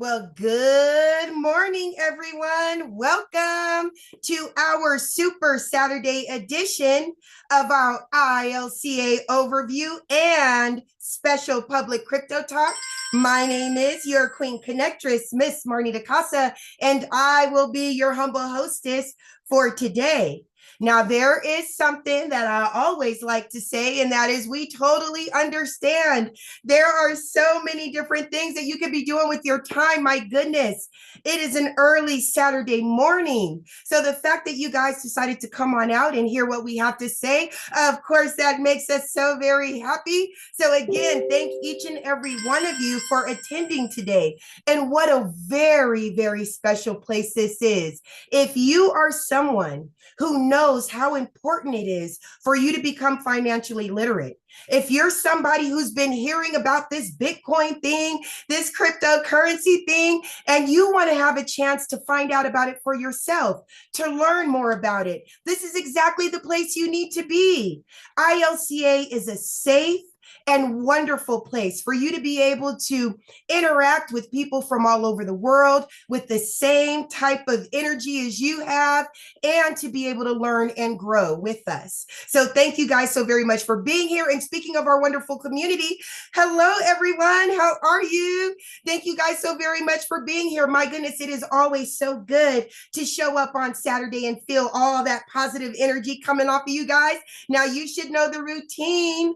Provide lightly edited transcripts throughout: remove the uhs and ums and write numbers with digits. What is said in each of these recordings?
Well, good morning, everyone. Welcome to our Super Saturday edition of our ILCA overview and special public crypto talk. My name is your Queen Connectress, Miss Marnita Casa, and I will be your humble hostess for today. Now, there is something that I always like to say, and that is we totally understand. There are so many different things that you could be doing with your time. My goodness, it is an early Saturday morning. So the fact that you guys decided to come on out and hear what we have to say, of course, that makes us so very happy. So again, thank each and every one of you for attending today. And what a very, very special place this is. If you are someone who knows how important it is for you to become financially literate, if you're somebody who's been hearing about this Bitcoin thing, this cryptocurrency thing, and you want to have a chance to find out about it for yourself, to learn more about it, this is exactly the place you need to be. ILCA is a safe and wonderful place for you to be able to interact with people from all over the world with the same type of energy as you have, and to be able to learn and grow with us. So thank you guys so very much for being here. And speaking of our wonderful community, hello everyone, how are you? Thank you guys so very much for being here. My goodness, it is always so good to show up on Saturday and feel all that positive energy coming off of you guys. Now you should know the routine.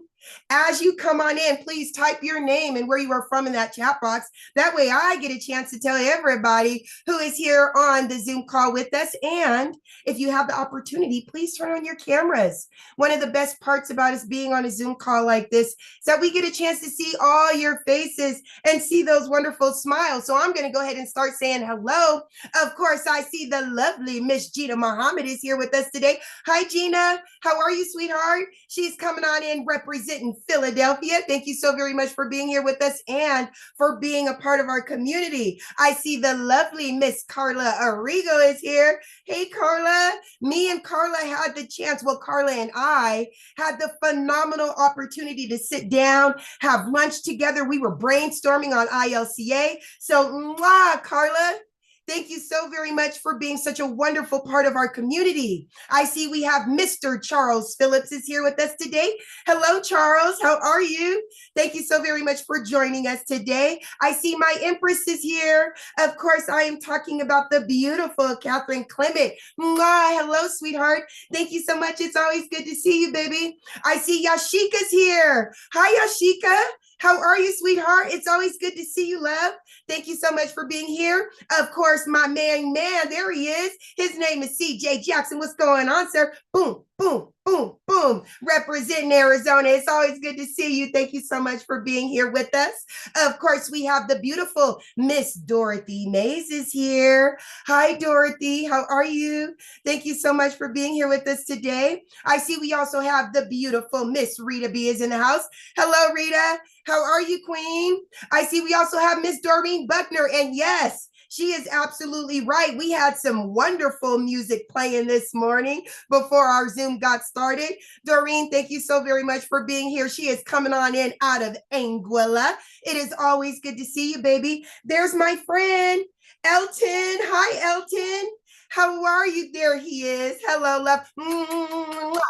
As you come on in, please type your name and where you are from in that chat box. That way I get a chance to tell everybody who is here on the Zoom call with us. And if you have the opportunity, please turn on your cameras. One of the best parts about us being on a Zoom call like this is that we get a chance to see all your faces and see those wonderful smiles. So I'm going to go ahead and start saying hello. Of course, I see the lovely Miss Gina Muhammad is here with us today. Hi, Gina. How are you, sweetheart? She's coming on in representing Philadelphia. Thank you so very much for being here with us and for being a part of our community. I see the lovely Miss Carla Arrigo is here. Hey, Carla. Me and Carla had the chance, well, Carla and I had the phenomenal opportunity to sit down, have lunch together. We were brainstorming on ILCA. So, mwah, Carla. Thank you so very much for being such a wonderful part of our community. I see we have Mr. Charles Phillips is here with us today. Hello, Charles. How are you? Thank you so very much for joining us today. I see my Empress is here. Of course, I am talking about the beautiful Catherine Clement. Mwah, hello, sweetheart. Thank you so much. It's always good to see you, baby. I see Yashika's here. Hi, Yashika. How are you, sweetheart? It's always good to see you, love. Thank you so much for being here. Of course, my man, there he is. His name is CJ Jackson. What's going on, sir? Boom, boom, boom, boom. Representing Arizona. It's always good to see you. Thank you so much for being here with us. Of course, we have the beautiful Miss Dorothy Mays is here. Hi, Dorothy. How are you? Thank you so much for being here with us today. I see we also have the beautiful Miss Rita B is in the house. Hello, Rita. How are you, Queen? I see we also have Miss Doreen Buckner. And yes, she is absolutely right. We had some wonderful music playing this morning before our Zoom got started. Doreen, thank you so very much for being here. She is coming on in out of Anguilla. It is always good to see you, baby. There's my friend, Elton. Hi, Elton. How are you? There he is. Hello, love.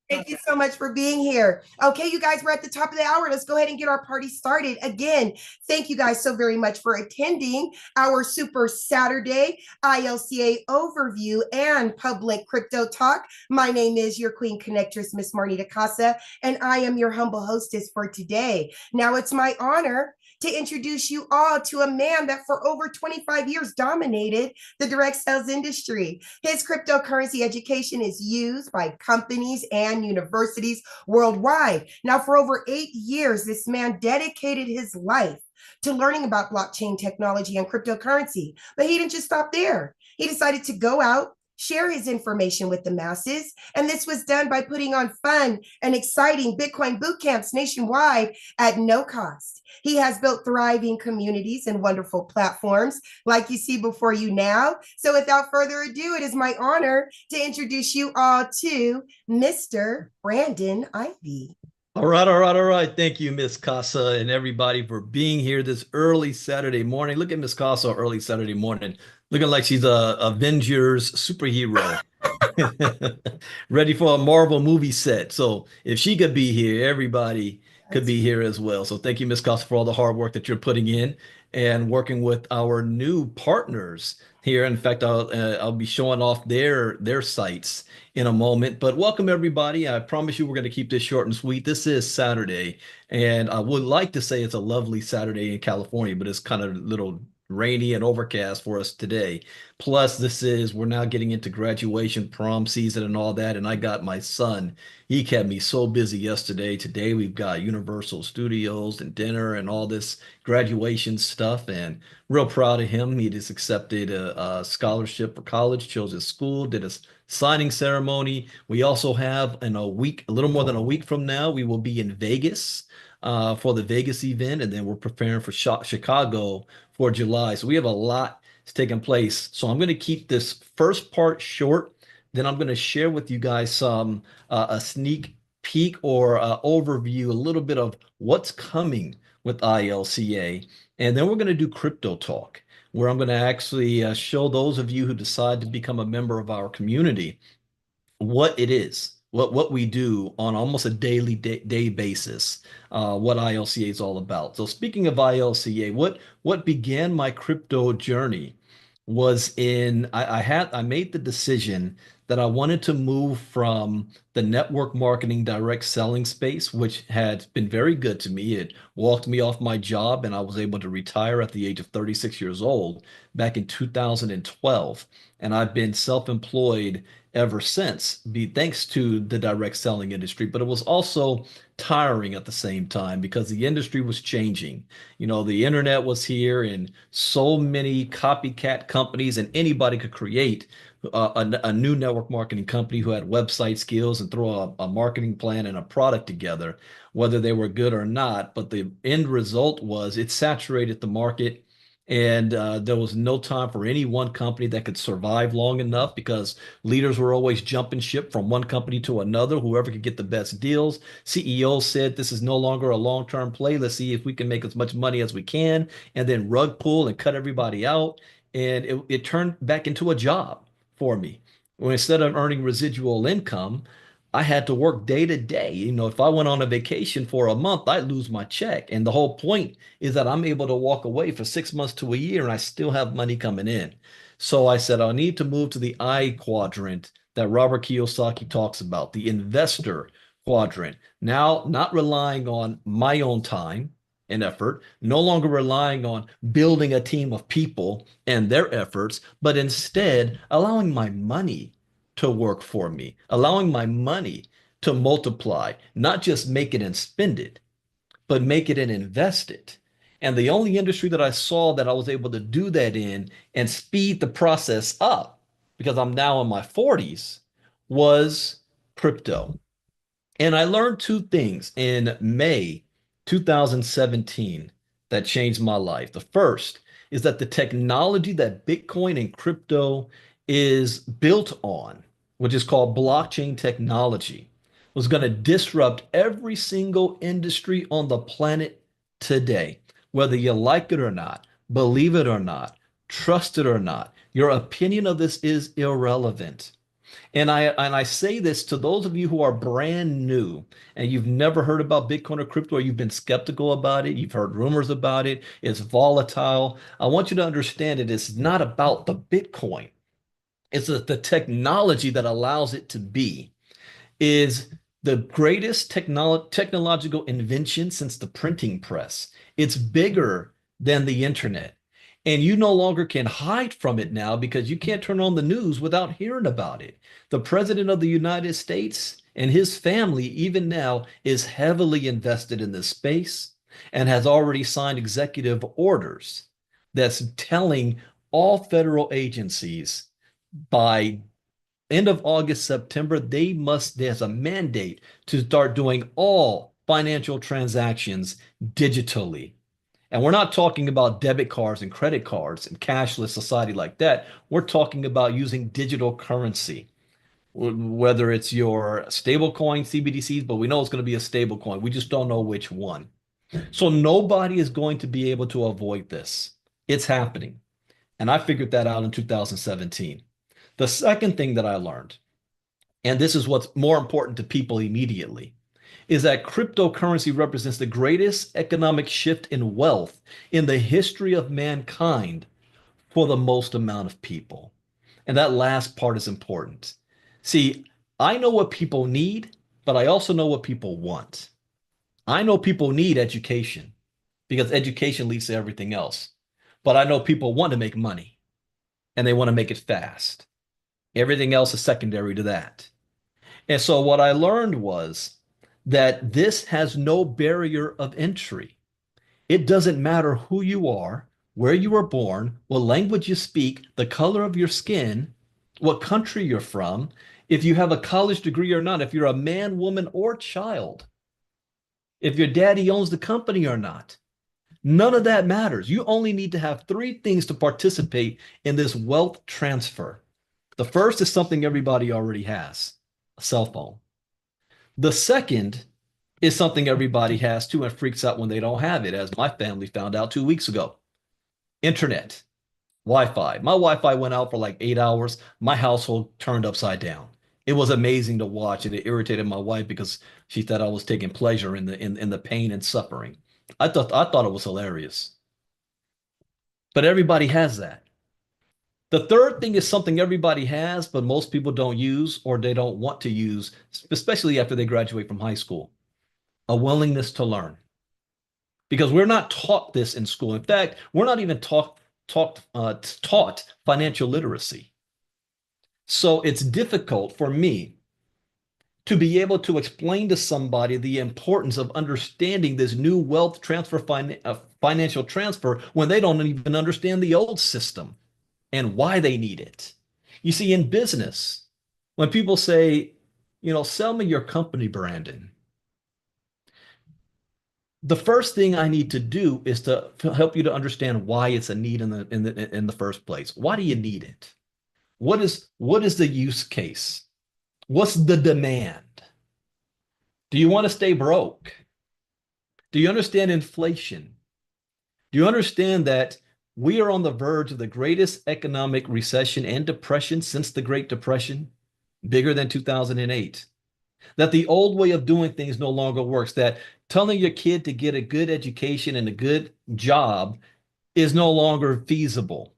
Thank you so much for being here. Okay, you guys, we're at the top of the hour. Let's go ahead and get our party started. Again, thank you guys so very much for attending our Super Saturday ILCA overview and public crypto talk. My name is your Queen Connectress, Miss Marnita Casa, and I am your humble hostess for today. Now, it's my honor to introduce you all to a man that for over 25 years dominated the direct sales industry. His cryptocurrency education is used by companies and universities worldwide. Now, for over 8 years, this man dedicated his life to learning about blockchain technology and cryptocurrency. But he didn't just stop there. He decided to go out, share his information with the masses. And this was done by putting on fun and exciting Bitcoin boot camps nationwide at no cost. He has built thriving communities and wonderful platforms like you see before you now. So without further ado, it is my honor to introduce you all to Mr. Brandon Ivey. All right, all right, all right. Thank you, Miss Casa, and everybody for being here this early Saturday morning. Look at Miss Casa early Saturday morning, looking like she's a Avengers superhero, ready for a Marvel movie set. So if she could be here, everybody could That's be here as well. So thank you, Miss Casa, for all the hard work that you're putting in and working with our new partners here. In fact, I'll be showing off their sites in a moment. But welcome everybody. I promise you we're going to keep this short and sweet. This is Saturday, and I would like to say it's a lovely Saturday in California, but it's kind of a little rainy and overcast for us today. Plus, we're now getting into graduation, prom season, and all that. And I got my son. He kept me so busy yesterday. Today, we've got Universal Studios and dinner and all this graduation stuff. And real proud of him. He just accepted a scholarship for college, chose his school, did a signing ceremony. We also have in a week, a little more than a week from now, we will be in Vegas for the Vegas event, and then we're preparing for Chicago for July. So we have a lot that's taking place. So I'm going to keep this first part short. Then I'm going to share with you guys some a sneak peek or overview, a little bit of what's coming with ILCA, and then we're going to do crypto talk where I'm going to actually show those of you who decide to become a member of our community what it is, what we do on almost a daily day basis, what ILCA is all about. So speaking of ILCA, what began my crypto journey was I made the decision that I wanted to move from the network marketing direct selling space, which had been very good to me. It walked me off my job and I was able to retire at the age of 36 years old back in 2012. And I've been self-employed ever since, be thanks to the direct selling industry. But it was also tiring at the same time because the industry was changing. You know, the internet was here and so many copycat companies, and anybody could create a new network marketing company who had website skills and throw a marketing plan and a product together, whether they were good or not. But the end result was it saturated the market. And there was no time for any one company that could survive long enough because leaders were always jumping ship from one company to another, whoever could get the best deals. CEOs said this is no longer a long-term play. Let's see if we can make as much money as we can, and then rug pull and cut everybody out. And it turned back into a job for me. When instead of earning residual income, I had to work day to day. You know, if I went on a vacation for a month, I'd lose my check. And the whole point is that I'm able to walk away for 6 months to a year and I still have money coming in. So I said, I need to move to the I quadrant that Robert Kiyosaki talks about, the investor quadrant. Now, not relying on my own time and effort, no longer relying on building a team of people and their efforts, but instead allowing my money to work for me, allowing my money to multiply, not just make it and spend it, but make it and invest it. And the only industry that I saw that I was able to do that in and speed the process up, because I'm now in my 40s, was crypto. And I learned two things in May 2017 that changed my life. The first is that the technology that Bitcoin and crypto is built on, which is called blockchain technology, was going to disrupt every single industry on the planet today. Whether you like it or not, believe it or not, trust it or not, your opinion of this is irrelevant. And I say this to those of you who are brand new and you've never heard about Bitcoin or crypto, or you've been skeptical about it, you've heard rumors about it, it's volatile. I want you to understand it is not about the Bitcoin. It's the technology that allows it to be is the greatest technological invention since the printing press. It's bigger than the internet. And you no longer can hide from it now because you can't turn on the news without hearing about it. The President of the United States and his family, even now, is heavily invested in this space and has already signed executive orders that's telling all federal agencies by end of August, September, there's a mandate to start doing all financial transactions digitally. And we're not talking about debit cards and credit cards and cashless society like that. We're talking about using digital currency. whether it's your stable coin CBDCs, but we know it's going to be a stable coin. We just don't know which one. So nobody is going to be able to avoid this. It's happening. And I figured that out in 2017. The second thing that I learned, and this is what's more important to people immediately, is that cryptocurrency represents the greatest economic shift in wealth in the history of mankind for the most amount of people. And that last part is important. See, I know what people need, but I also know what people want. I know people need education because education leads to everything else. But I know people want to make money and they want to make it fast. Everything else is secondary to that. And so what I learned was that this has no barrier of entry. It doesn't matter who you are, where you were born, what language you speak, the color of your skin, what country you're from, if you have a college degree or not, if you're a man, woman, or child, if your daddy owns the company or not. None of that matters. You only need to have three things to participate in this wealth transfer. The first is something everybody already has, a cell phone. The second is something everybody has too and freaks out when they don't have it, as my family found out 2 weeks ago. Internet, Wi-Fi. My Wi-Fi went out for like 8 hours. My household turned upside down. It was amazing to watch, and it irritated my wife because she thought I was taking pleasure in the pain and suffering. I thought it was hilarious. But everybody has that. The third thing is something everybody has, but most people don't use or they don't want to use, especially after they graduate from high school, a willingness to learn. Because we're not taught this in school. In fact, we're not even taught financial literacy. So it's difficult for me to be able to explain to somebody the importance of understanding this new wealth transfer, financial transfer, when they don't even understand the old system and why they need it. You see, in business, when people say, sell me your company, Brandon, the first thing I need to do is to help you to understand why it's a need in the first place. Why do you need it? What is the use case? What's the demand? Do you want to stay broke? Do you understand inflation? Do you understand that we are on the verge of the greatest economic recession and depression since the Great Depression, bigger than 2008? That the old way of doing things no longer works, that telling your kid to get a good education and a good job is no longer feasible.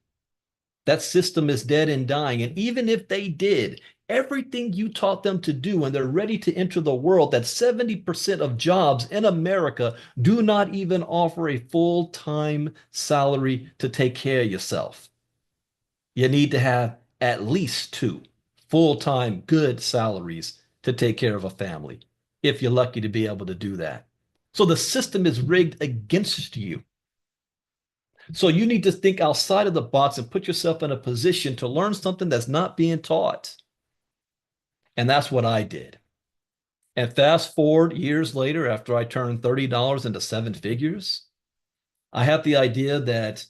That system is dead and dying. And even if they did everything you taught them to do and they're ready to enter the world, that 70% of jobs in America do not even offer a full-time salary to take care of yourself. You need to have at least two full-time good salaries to take care of a family, if you're lucky to be able to do that. So the system is rigged against you. So you need to think outside of the box and put yourself in a position to learn something that's not being taught. And that's what I did. And fast forward years later, after I turned $30 into seven figures, I have the idea that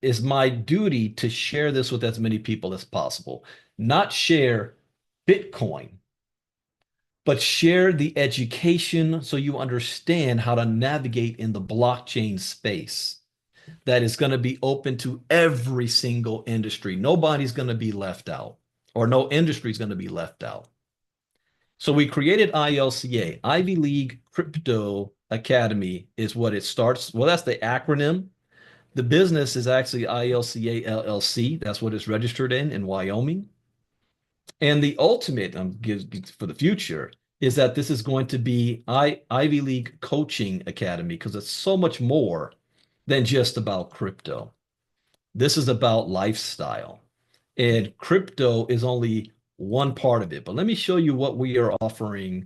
it's my duty to share this with as many people as possible. Not share Bitcoin, but share the education so you understand how to navigate in the blockchain space that is going to be open to every single industry. Nobody's going to be left out, or no industry is going to be left out. So we created ILCA, Ivy League Crypto Academy is what it starts. Well, that's the acronym. The business is actually ILCA LLC. That's what it's registered in Wyoming. And the ultimate for the future is that this is going to be Ivy League Coaching Academy, because it's so much more than just about crypto. This is about lifestyle. And crypto is only one part of it. But let me show you what we are offering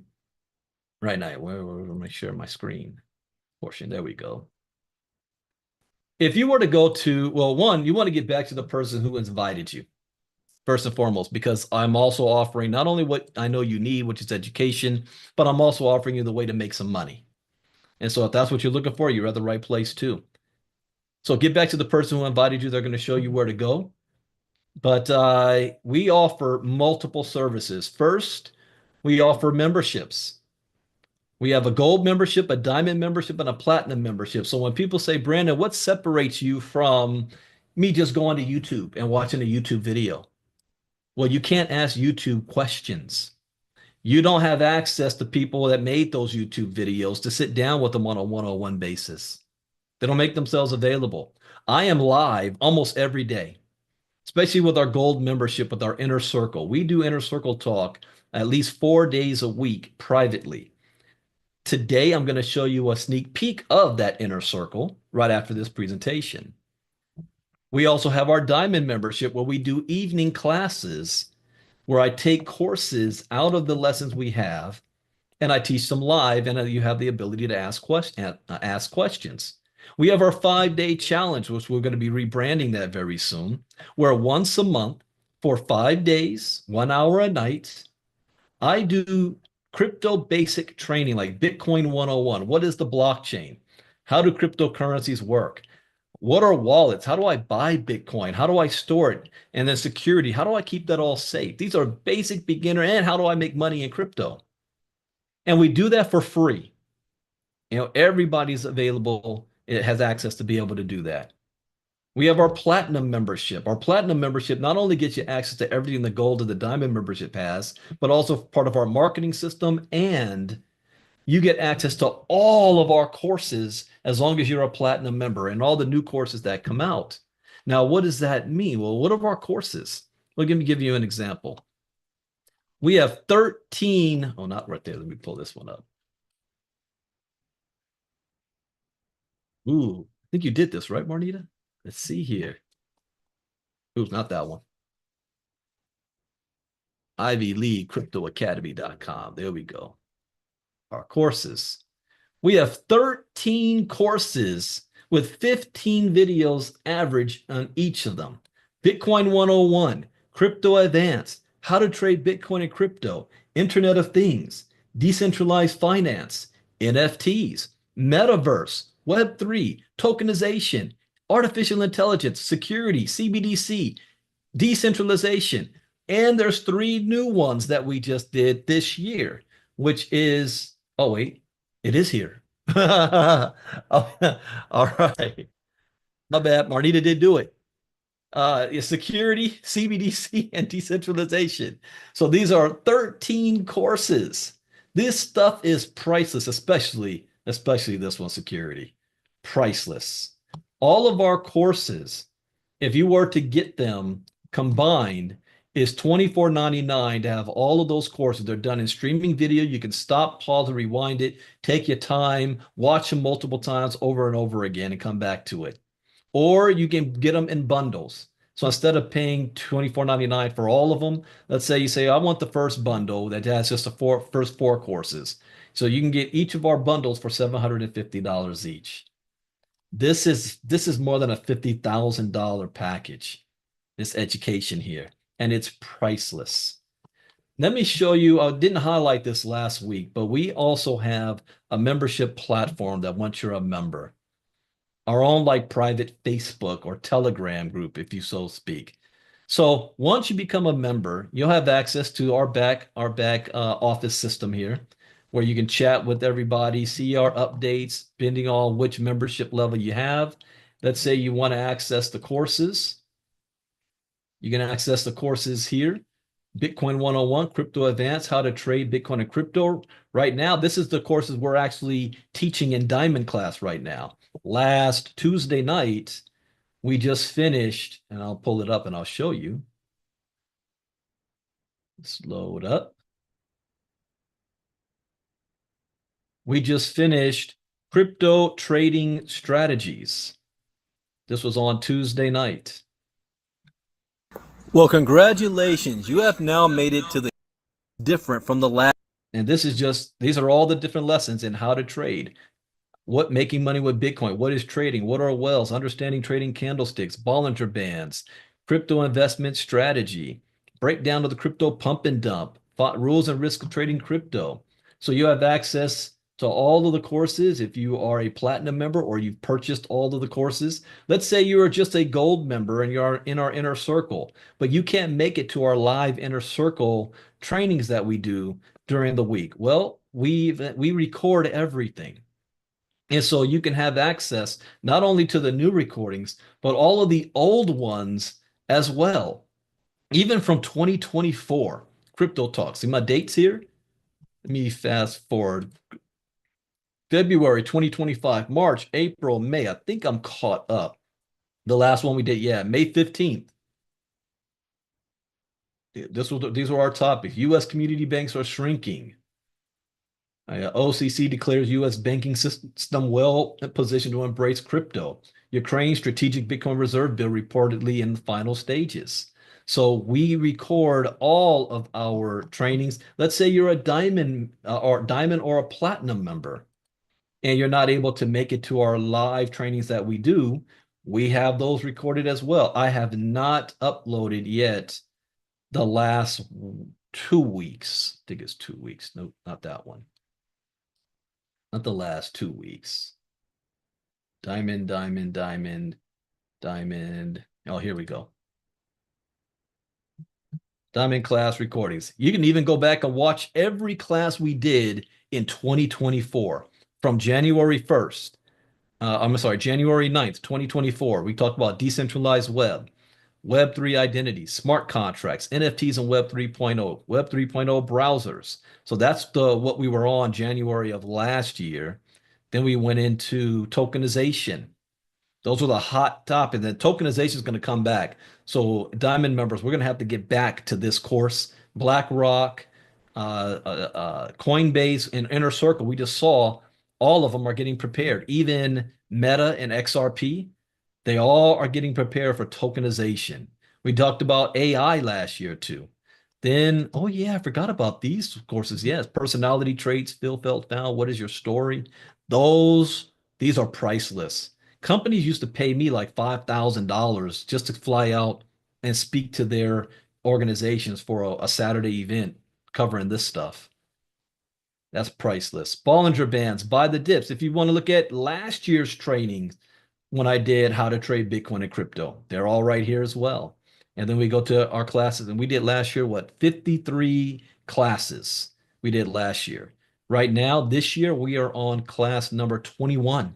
right now. Let me share my screen portion. There we go. If you were to go to, well, one, you want to get back to the person who invited you, first and foremost, because I'm also offering not only what I know you need, which is education, but I'm also offering you the way to make some money. And so if that's what you're looking for, you're at the right place too. So get back to the person who invited you. They're going to show you where to go. But we offer multiple services. First, we offer memberships. We have a gold membership, a diamond membership, and a platinum membership. So when people say, Brandon, what separates you from me just going to YouTube and watching a YouTube video? Well, you can't ask YouTube questions. You don't have access to people that made those YouTube videos to sit down with them on a one-on-one basis. They don't make themselves available. I am live almost every day, especially with our gold membership with our inner circle. We do inner circle talk at least 4 days a week privately. Today, I'm going to show you a sneak peek of that inner circle right after this presentation. We also have our diamond membership where we do evening classes where I take courses out of the lessons we have and I teach them live, and you have the ability to ask questions. We have our 5-day challenge, which we're going to be rebranding that very soon, where once a month for 5 days, 1 hour a night, I do crypto basic training like Bitcoin 101. What is the blockchain? How do cryptocurrencies work? What are wallets? How do I buy Bitcoin? How do I store it? And then security. How do I keep that all safe? These are basic beginner, and how do I make money in crypto? And we do that for free. Everybody's available. It has access to be able to do that. We have our platinum membership. Our platinum membership not only gets you access to everything the gold or the diamond membership has, but also part of our marketing system. And you get access to all of our courses as long as you're a platinum member and all the new courses that come out. Now, what does that mean? Well, what are our courses? Well, let me give you an example. We have 13, oh, not right there. Let me pull this one up. Ooh, I think you did this, right, Marnita? Let's see here. Ooh, not that one. IvyLeeCryptoAcademy.com. There we go. Our courses. We have 13 courses with 15 videos average on each of them. Bitcoin 101, Crypto Advanced, How to Trade Bitcoin and Crypto, Internet of Things, Decentralized Finance, NFTs, Metaverse, Web3, Tokenization, Artificial Intelligence, Security, CBDC, Decentralization. And there's 3 new ones that we just did this year, which is, oh, wait, it is here. Oh, all right. My bad. Marnita did do it. Security, CBDC, and decentralization. So these are 13 courses. This stuff is priceless, especially this one, security. Priceless. All of our courses, if you were to get them combined, is $24.99 to have all of those courses. They're done in streaming video. You can stop, pause, and rewind it. Take your time, watch them multiple times over and over again and come back to it. Or you can get them in bundles. So instead of paying $24.99 for all of them, let's say you say, I want the first bundle that has just the first 4 courses. So you can get each of our bundles for $750 each. This is more than a $50,000 package, this education here, and it's priceless. Let me show you, I didn't highlight this last week, but we also have a membership platform that once you're a member, our own like private Facebook or Telegram group, if you so speak. So once you become a member, you'll have access to our back office system here, where you can chat with everybody, see our updates, depending on which membership level you have. Let's say you want to access the courses. You can access the courses here. Bitcoin 101, Crypto Advanced, How to Trade Bitcoin and Crypto. Right now, this is the courses we're actually teaching in Diamond class right now. Last Tuesday night, we just finished, and I'll pull it up and I'll show you. Let's load up. We just finished Crypto Trading Strategies. This was on Tuesday night. Well, congratulations. You have now made it to the different from the last. And these are all the different lessons in how to trade. What making money with Bitcoin? What is trading? What are whales? Understanding trading candlesticks, Bollinger Bands, crypto investment strategy, breakdown of the crypto pump and dump, rules and risk of trading crypto. So you have access So all of the courses, if you are a platinum member or you've purchased all of the courses, let's say you are just a gold member and you're in our inner circle, but you can't make it to our live inner circle trainings that we do during the week. Well, we record everything. And so you can have access not only to the new recordings, but all of the old ones as well. Even from 2024, Crypto Talk. See my dates here? Let me fast forward. February 2025, March, April, May. I think I'm caught up. The last one we did, yeah, May 15th. These were our topics. U.S. community banks are shrinking. OCC declares U.S. banking system well positioned to embrace crypto. Ukraine strategic Bitcoin reserve bill reportedly in the final stages. So we record all of our trainings. Let's say you're a diamond or a platinum member, and you're not able to make it to our live trainings that we do. We have those recorded as well. I have not uploaded yet the last 2 weeks. I think it's 2 weeks. No, not that one. Not the last 2 weeks. Diamond, diamond, diamond, diamond. Oh, here we go. Diamond class recordings. You can even go back and watch every class we did in 2024 from January 1st. I'm sorry, January 9th, 2024. We talked about decentralized web, Web3 identities, smart contracts, NFTs and Web 3.0, Web 3.0 browsers. So that's what we were on January of last year. Then we went into tokenization. Those are the hot topics. And then tokenization is going to come back. So Diamond members, we're going to have to get back to this course. BlackRock, Coinbase, and Inner Circle, we just saw all of them are getting prepared. Even Meta and XRP, they all are getting prepared for tokenization. We talked about AI last year too. Then, oh yeah, I forgot about these courses. Yes, personality traits, Phil felt found. What is your story? These are priceless. Companies used to pay me like $5,000 just to fly out and speak to their organizations for a Saturday event covering this stuff. That's priceless. Bollinger Bands, buy the dips. If you want to look at last year's training when I did how to trade Bitcoin and crypto, they're all right here as well. And then we go to our classes, and we did last year, what, 53 classes we did last year. Right now, this year, we are on class number 21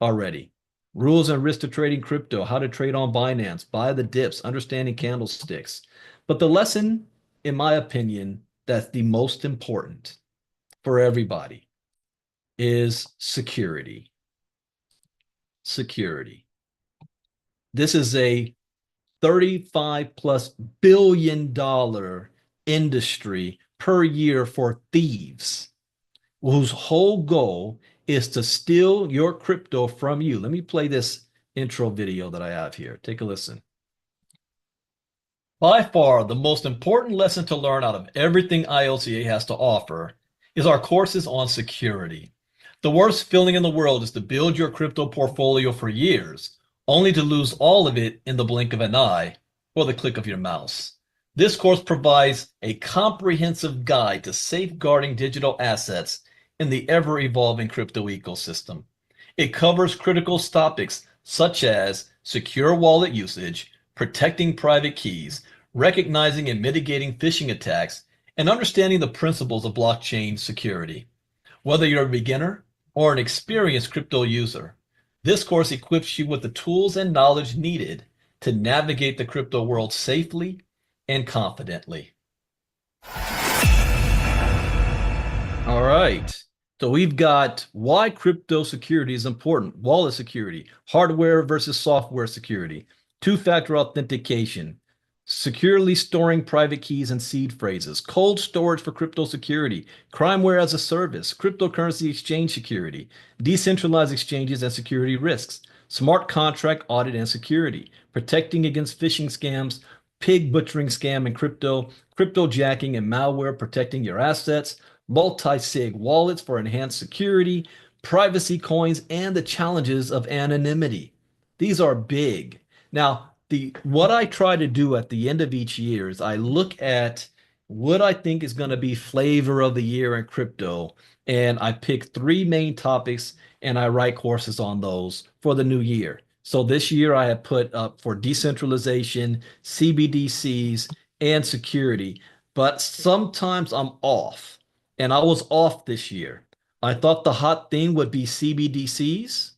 already. Rules and risks to trading crypto, how to trade on Binance, buy the dips, understanding candlesticks. But the lesson, in my opinion, that's the most important for everybody is security. Security. This is a $35+ billion industry per year for thieves whose whole goal is to steal your crypto from you. Let me play this intro video that I have here. Take a listen. By far, the most important lesson to learn out of everything ILCA has to offer is our courses on security. The worst feeling in the world is to build your crypto portfolio for years, only to lose all of it in the blink of an eye or the click of your mouse. This course provides a comprehensive guide to safeguarding digital assets in the ever-evolving crypto ecosystem. It covers critical topics such as secure wallet usage, protecting private keys, recognizing and mitigating phishing attacks, and understanding the principles of blockchain security. Whether you're a beginner or an experienced crypto user, this course equips you with the tools and knowledge needed to navigate the crypto world safely and confidently. All right. So we've got why crypto security is important, wallet security, hardware versus software security, two-factor authentication, securely storing private keys and seed phrases, cold storage for crypto security, crimeware as a service, cryptocurrency exchange security, decentralized exchanges and security risks, smart contract audit and security, protecting against phishing scams, pig butchering scam and crypto jacking and malware protecting your assets, multi-sig wallets for enhanced security, privacy coins, and the challenges of anonymity. These are big. Now, what I try to do at the end of each year is I look at what I think is going to be flavor of the year in crypto. And I pick three main topics and I write courses on those for the new year. So this year I have put up for decentralization, CBDCs, and security. But sometimes I'm off. And I was off this year. I thought the hot thing would be CBDCs,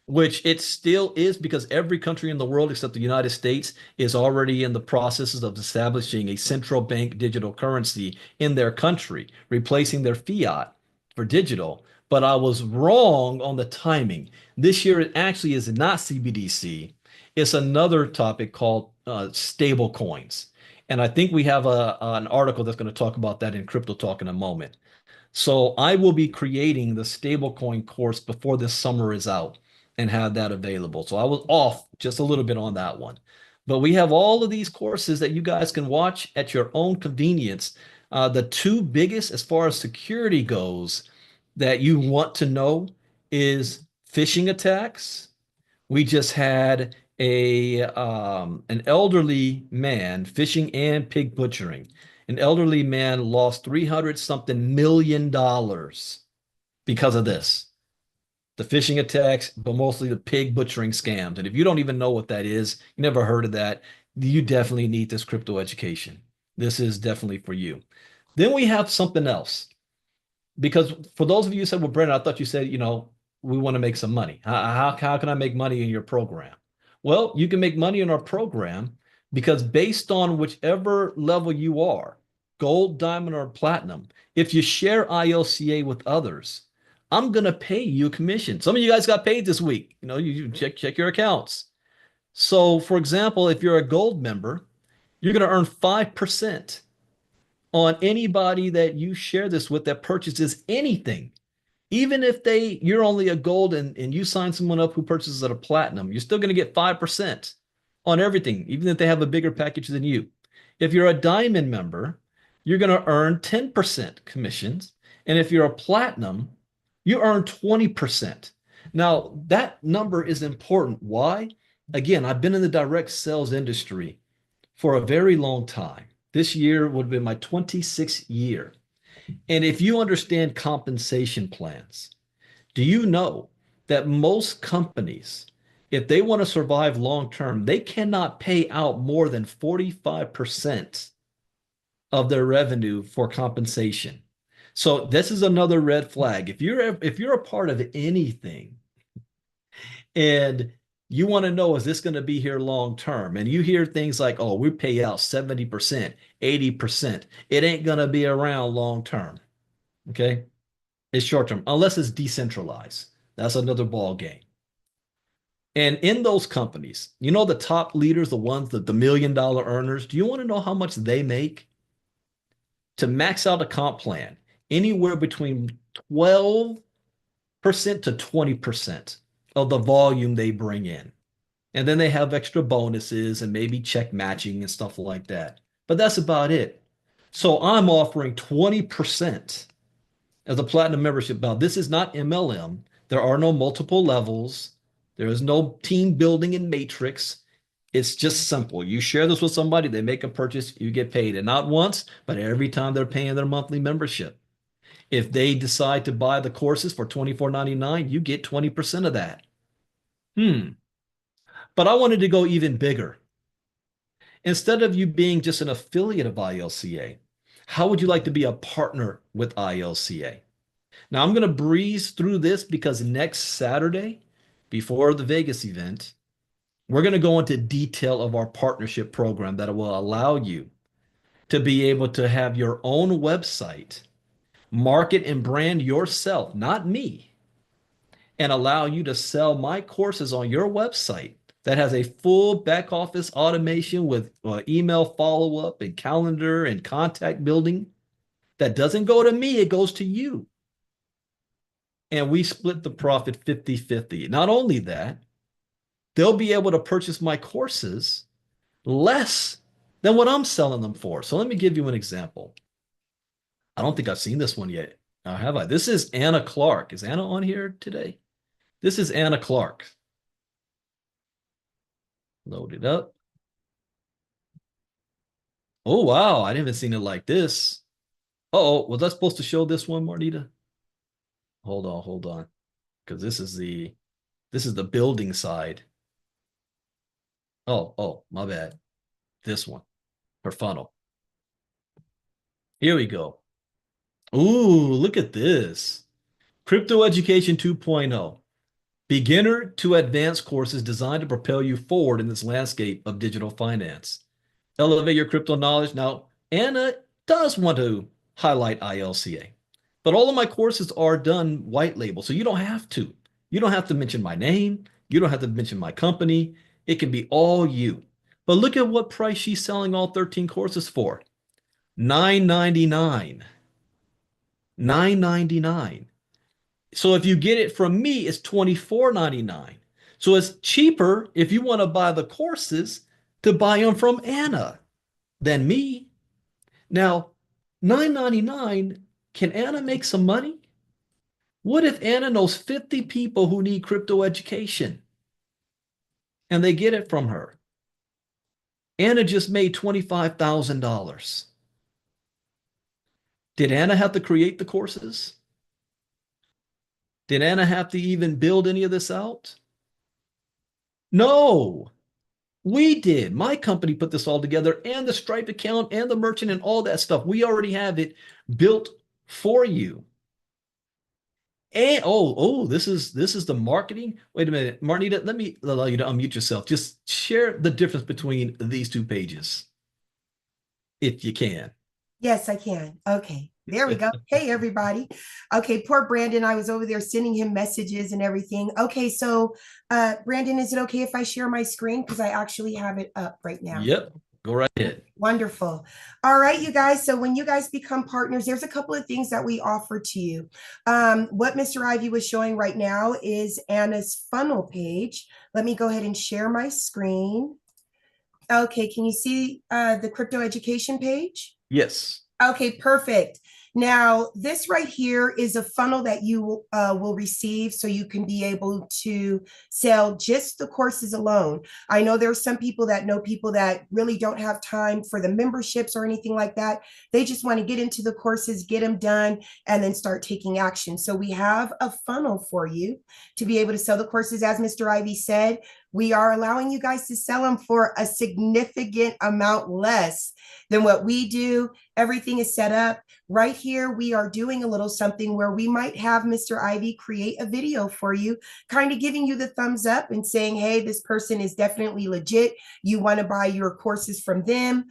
which it still is because every country in the world except the United States is already in the processes of establishing a central bank digital currency in their country, replacing their fiat for digital. But I was wrong on the timing. This year, it actually is not CBDC. It's another topic called stable coins. And I think we have an article that's going to talk about that in Crypto Talk in a moment. So I will be creating the stablecoin course before this summer is out and have that available. So I was off just a little bit on that one. But we have all of these courses that you guys can watch at your own convenience. The two biggest as far as security goes that you want to know is phishing attacks. We just had an elderly man fishing and pig butchering. An elderly man lost 300 something million dollars because of this. The phishing attacks, but mostly the pig butchering scams. And if you don't even know what that is, you never heard of that, you definitely need this crypto education. This is definitely for you. Then we have something else. Because for those of you who said, well, Brandon, I thought you said, we want to make some money. How can I make money in your program? Well, you can make money in our program because based on whichever level you are, gold, diamond, or platinum, if you share ILCA with others, I'm going to pay you a commission. Some of you guys got paid this week. You check your accounts. So, for example, if you're a gold member, you're going to earn 5% on anybody that you share this with that purchases anything. Even if you're only a gold and you sign someone up who purchases at a platinum, you're still going to get 5% on everything, even if they have a bigger package than you. If you're a diamond member, you're going to earn 10% commissions. And if you're a platinum, you earn 20%. Now, that number is important. Why? Again, I've been in the direct sales industry for a very long time. This year would have been my 26th year. And if you understand compensation plans, do you know that most companies, if they want to survive long term, they cannot pay out more than 45% of their revenue for compensation? So this is another red flag. If you're a part of anything and you want to know, is this going to be here long term? And you hear things like, oh, we pay out 70%, 80%. It ain't going to be around long term. Okay. It's short term, unless it's decentralized. That's another ball game. And in those companies, the top leaders, the ones that the $1 million earners, do you want to know how much they make to max out a comp plan? Anywhere between 12% to 20% of the volume they bring in. And then they have extra bonuses and maybe check matching and stuff like that. But that's about it. So I'm offering 20% as a platinum membership. Now, this is not MLM. There are no multiple levels. There is no team building and matrix. It's just simple. You share this with somebody, they make a purchase, you get paid. And not once, but every time they're paying their monthly membership. If they decide to buy the courses for $24.99, you get 20% of that. But I wanted to go even bigger. Instead of you being just an affiliate of ILCA, how would you like to be a partner with ILCA? Now, I'm going to breeze through this because next Saturday, before the Vegas event, we're going to go into detail of our partnership program that will allow you to be able to have your own website, market and brand yourself, not me, and allow you to sell my courses on your website that has a full back office automation with email follow-up and calendar and contact building that doesn't go to me, it goes to you. And we split the profit 50-50. Not only that, they'll be able to purchase my courses less than what I'm selling them for. So let me give you an example. I don't think I've seen this one yet. Have I? This is Anna Clark. Is Anna on here today? This is Anna Clark. Load it up. Oh, wow. I didn't even seen it like this. Uh-oh, was I supposed to show this one, Marnita? Hold on. Because this is the building side. Oh, my bad. This one, her funnel. Here we go. Ooh, look at this. Crypto Education 2.0. Beginner to advanced courses designed to propel you forward in this landscape of digital finance. Elevate your crypto knowledge. Now, Anna does want to highlight ILCA, but all of my courses are done white label, so you don't have to. You don't have to mention my name. You don't have to mention my company. It can be all you. But look at what price she's selling all 13 courses for. $9.99. $9.99. So if you get it from me, it's $24.99. So it's cheaper if you want to buy the courses to buy them from Anna than me. Now, $9.99, can Anna make some money? What if Anna knows 50 people who need crypto education and they get it from her? Anna just made $25,000. Did Anna have to create the courses? Did Anna have to even build any of this out? No, we did. My company put this all together and the Stripe account and the merchant and all that stuff. We already have it built for you. And this is the marketing. Wait a minute, Marnita, let me allow you to unmute yourself. Just share the difference between these two pages, if you can. Yes, I can. Okay. There we go. Hey, everybody. Okay, poor Brandon. I was over there sending him messages and everything. Okay, so Brandon, is it okay if I share my screen? Because I actually have it up right now. Yep, go right ahead. Wonderful. All right, you guys. So when you guys become partners, there's a couple of things that we offer to you. What Mr. Ivey was showing right now is Anna's funnel page. Let me go ahead and share my screen. Okay, can you see the crypto education page? Yes. Okay, perfect. Now, this right here is a funnel that you will receive so you can be able to sell just the courses alone. I know there are some people that know people that really don't have time for the memberships or anything like that. They just want to get into the courses, get them done, and then start taking action. So we have a funnel for you to be able to sell the courses. As Mr. Ivey said, we are allowing you guys to sell them for a significant amount less than what we do. Everything is set up. Right here, we are doing a little something where we might have Mr. Ivey create a video for you, kind of giving you the thumbs up and saying, hey, this person is definitely legit. You want to buy your courses from them.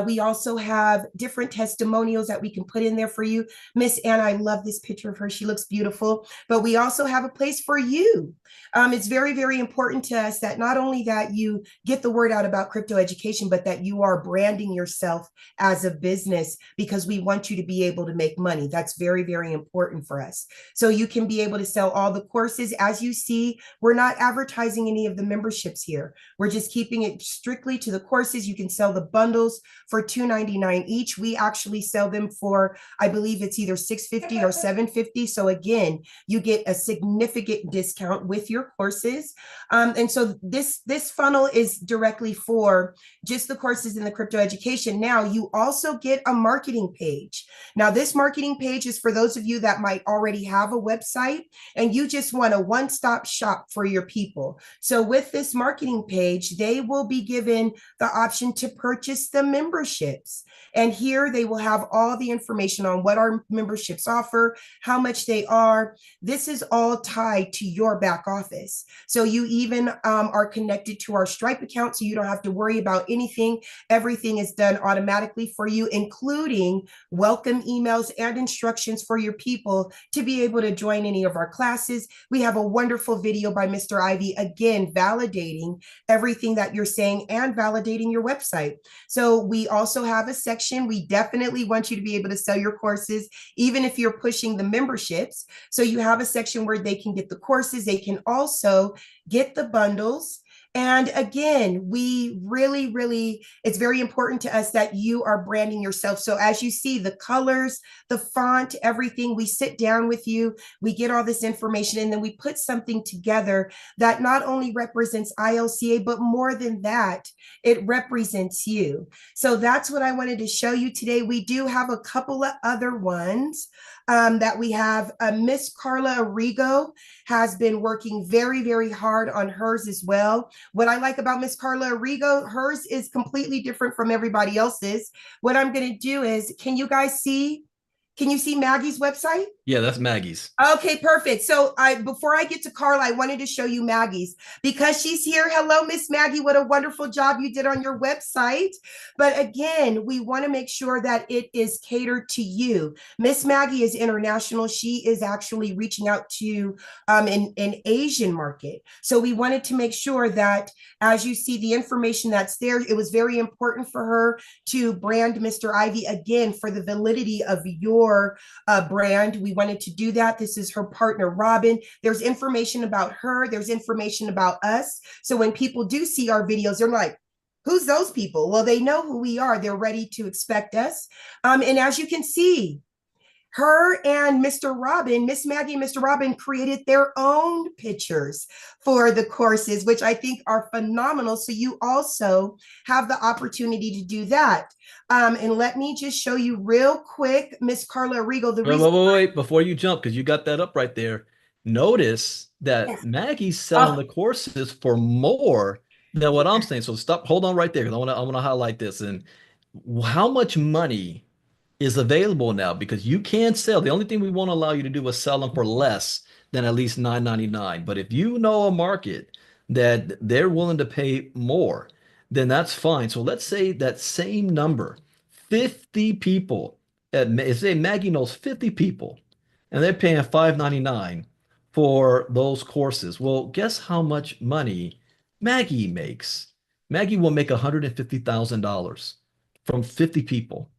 We also have different testimonials that we can put in there for you. Miss Anna, I love this picture of her. She looks beautiful. But we also have a place for you. It's very, very important to us that not only that you get the word out about crypto education, but that you are branding yourself as a business, because we want you to be able to make money. That's very, very important for us. So you can be able to sell all the courses. As you see, we're not advertising any of the memberships here. We're just keeping it strictly to the courses. You can sell the bundles for $2.99 each. We actually sell them for, I believe it's either $6.50 or $7.50. So again, you get a significant discount with your courses. And so this funnel is directly for just the courses in the crypto education. Now you also get a marketing page. Now this marketing page is for those of you that might already have a website and you just want a one-stop shop for your people. So with this marketing page, they will be given the option to purchase the memberships. And here they will have all the information on what our memberships offer, how much they are. This is all tied to your back office. So you even are connected to our Stripe account, so you don't have to worry about anything. Everything is done automatically for you, including welcome emails and instructions for your people to be able to join any of our classes. We have a wonderful video by Mr. Ivey, again, validating everything that you're saying and validating your website. So we also have a section. We definitely want you to be able to sell your courses, even if you're pushing the memberships. So you have a section where they can get the courses. They can also get the bundles. And again, we really, really, it's very important to us that you are branding yourself. So as you see the colors, the font, everything, we sit down with you, we get all this information, and then we put something together that not only represents ILCA, but more than that, it represents you. So that's what I wanted to show you today. We do have a couple of other ones that we have. Miss Carla Arrigo has been working very, very hard on hers as well. What I like about Miss Carla Arrigo, hers is completely different from everybody else's. What I'm going to do is, can you guys see? Can you see Maggie's website? Yeah, that's Maggie's. Okay, perfect. So before I get to Carla, I wanted to show you Maggie's because she's here. Hello, Miss Maggie. What a wonderful job you did on your website. But again, we want to make sure that it is catered to you. Miss Maggie is international. She is actually reaching out to an Asian market. So we wanted to make sure that as you see the information that's there, it was very important for her to brand Mr. Ivey again for the validity of your brand. We wanted to do that. This is her partner, Robin. There's information about her. There's information about us. So when people do see our videos, they're like, who's those people? Well, they know who we are. They're ready to expect us. And as you can see, her and Mr. Robin, Miss Maggie and Mr. Robin created their own pictures for the courses, which I think are phenomenal. So you also have the opportunity to do that. And let me just show you real quick, Miss Carla Arrigo, the Wait, reason. wait, wait, wait, before you jump, because you got that up right there. Notice that Yes. Maggie's selling Oh, the courses for more than what I'm saying. So stop, hold on right there, because I want to highlight this. And how much money is available now? Because you can sell. The only thing we won't allow you to do is sell them for less than at least $9.99. But if you know a market that they're willing to pay more, then that's fine. So let's say that same number, 50 people say Maggie knows 50 people and they're paying $5.99 for those courses. Well, guess how much money Maggie makes? Maggie will make $150,000 from 50 people.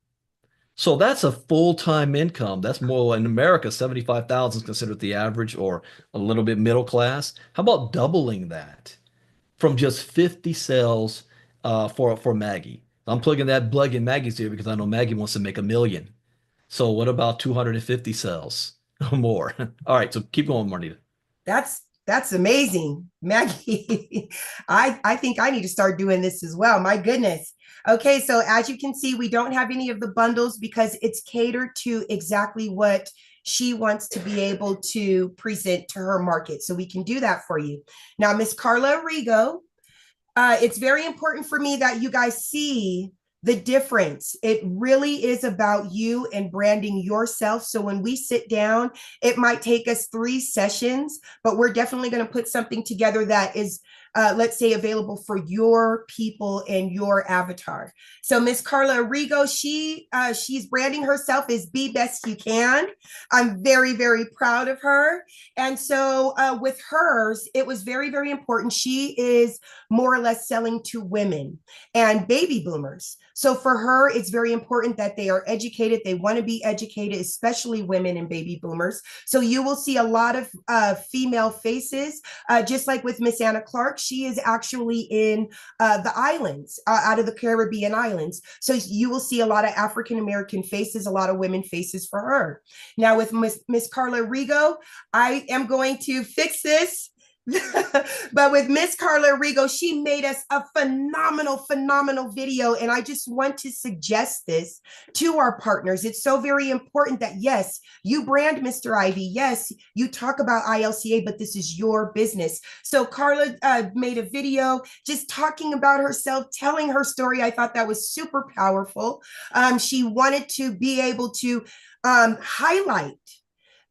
So that's a full-time income. That's more in America, 75,000 is considered the average or a little bit middle class. How about doubling that from just 50 sales for Maggie? I'm plugging that plug in Maggie's here because I know Maggie wants to make 1 million. So what about 250 cells or more? All right, so keep going, Marnita. that's amazing, Maggie. I think I need to start doing this as well. My goodness. Okay, so as you can see, we don't have any of the bundles because it's catered to exactly what she wants to be able to present to her market. So we can do that for you. Now, Miss Carla Arrigo, it's very important for me that you guys see the difference. It really is about you and branding yourself. So when we sit down, it might take us 3 sessions, but we're definitely going to put something together that is, let's say, available for your people and your avatar. So Miss Carla Arrigo, she's branding herself as Be Best You Can. I'm very, very proud of her. And so with hers, it was very, very important. She is more or less selling to women and baby boomers. So for her, it's very important that they are educated. They want to be educated, especially women and baby boomers. So you will see a lot of female faces, just like with Miss Anna Clark. She is actually in the islands, out of the Caribbean islands. So you will see a lot of African American faces, a lot of women faces for her. Now with Miss Carla Arrigo, I am going to fix this. But with Miss Carla Arrigo, she made us a phenomenal, phenomenal video. And I just want to suggest this to our partners. It's so very important that, yes, you brand Mr. Ivey. Yes, you talk about ILCA, but this is your business. So Carla made a video just talking about herself, telling her story. I thought that was super powerful. She wanted to be able to highlight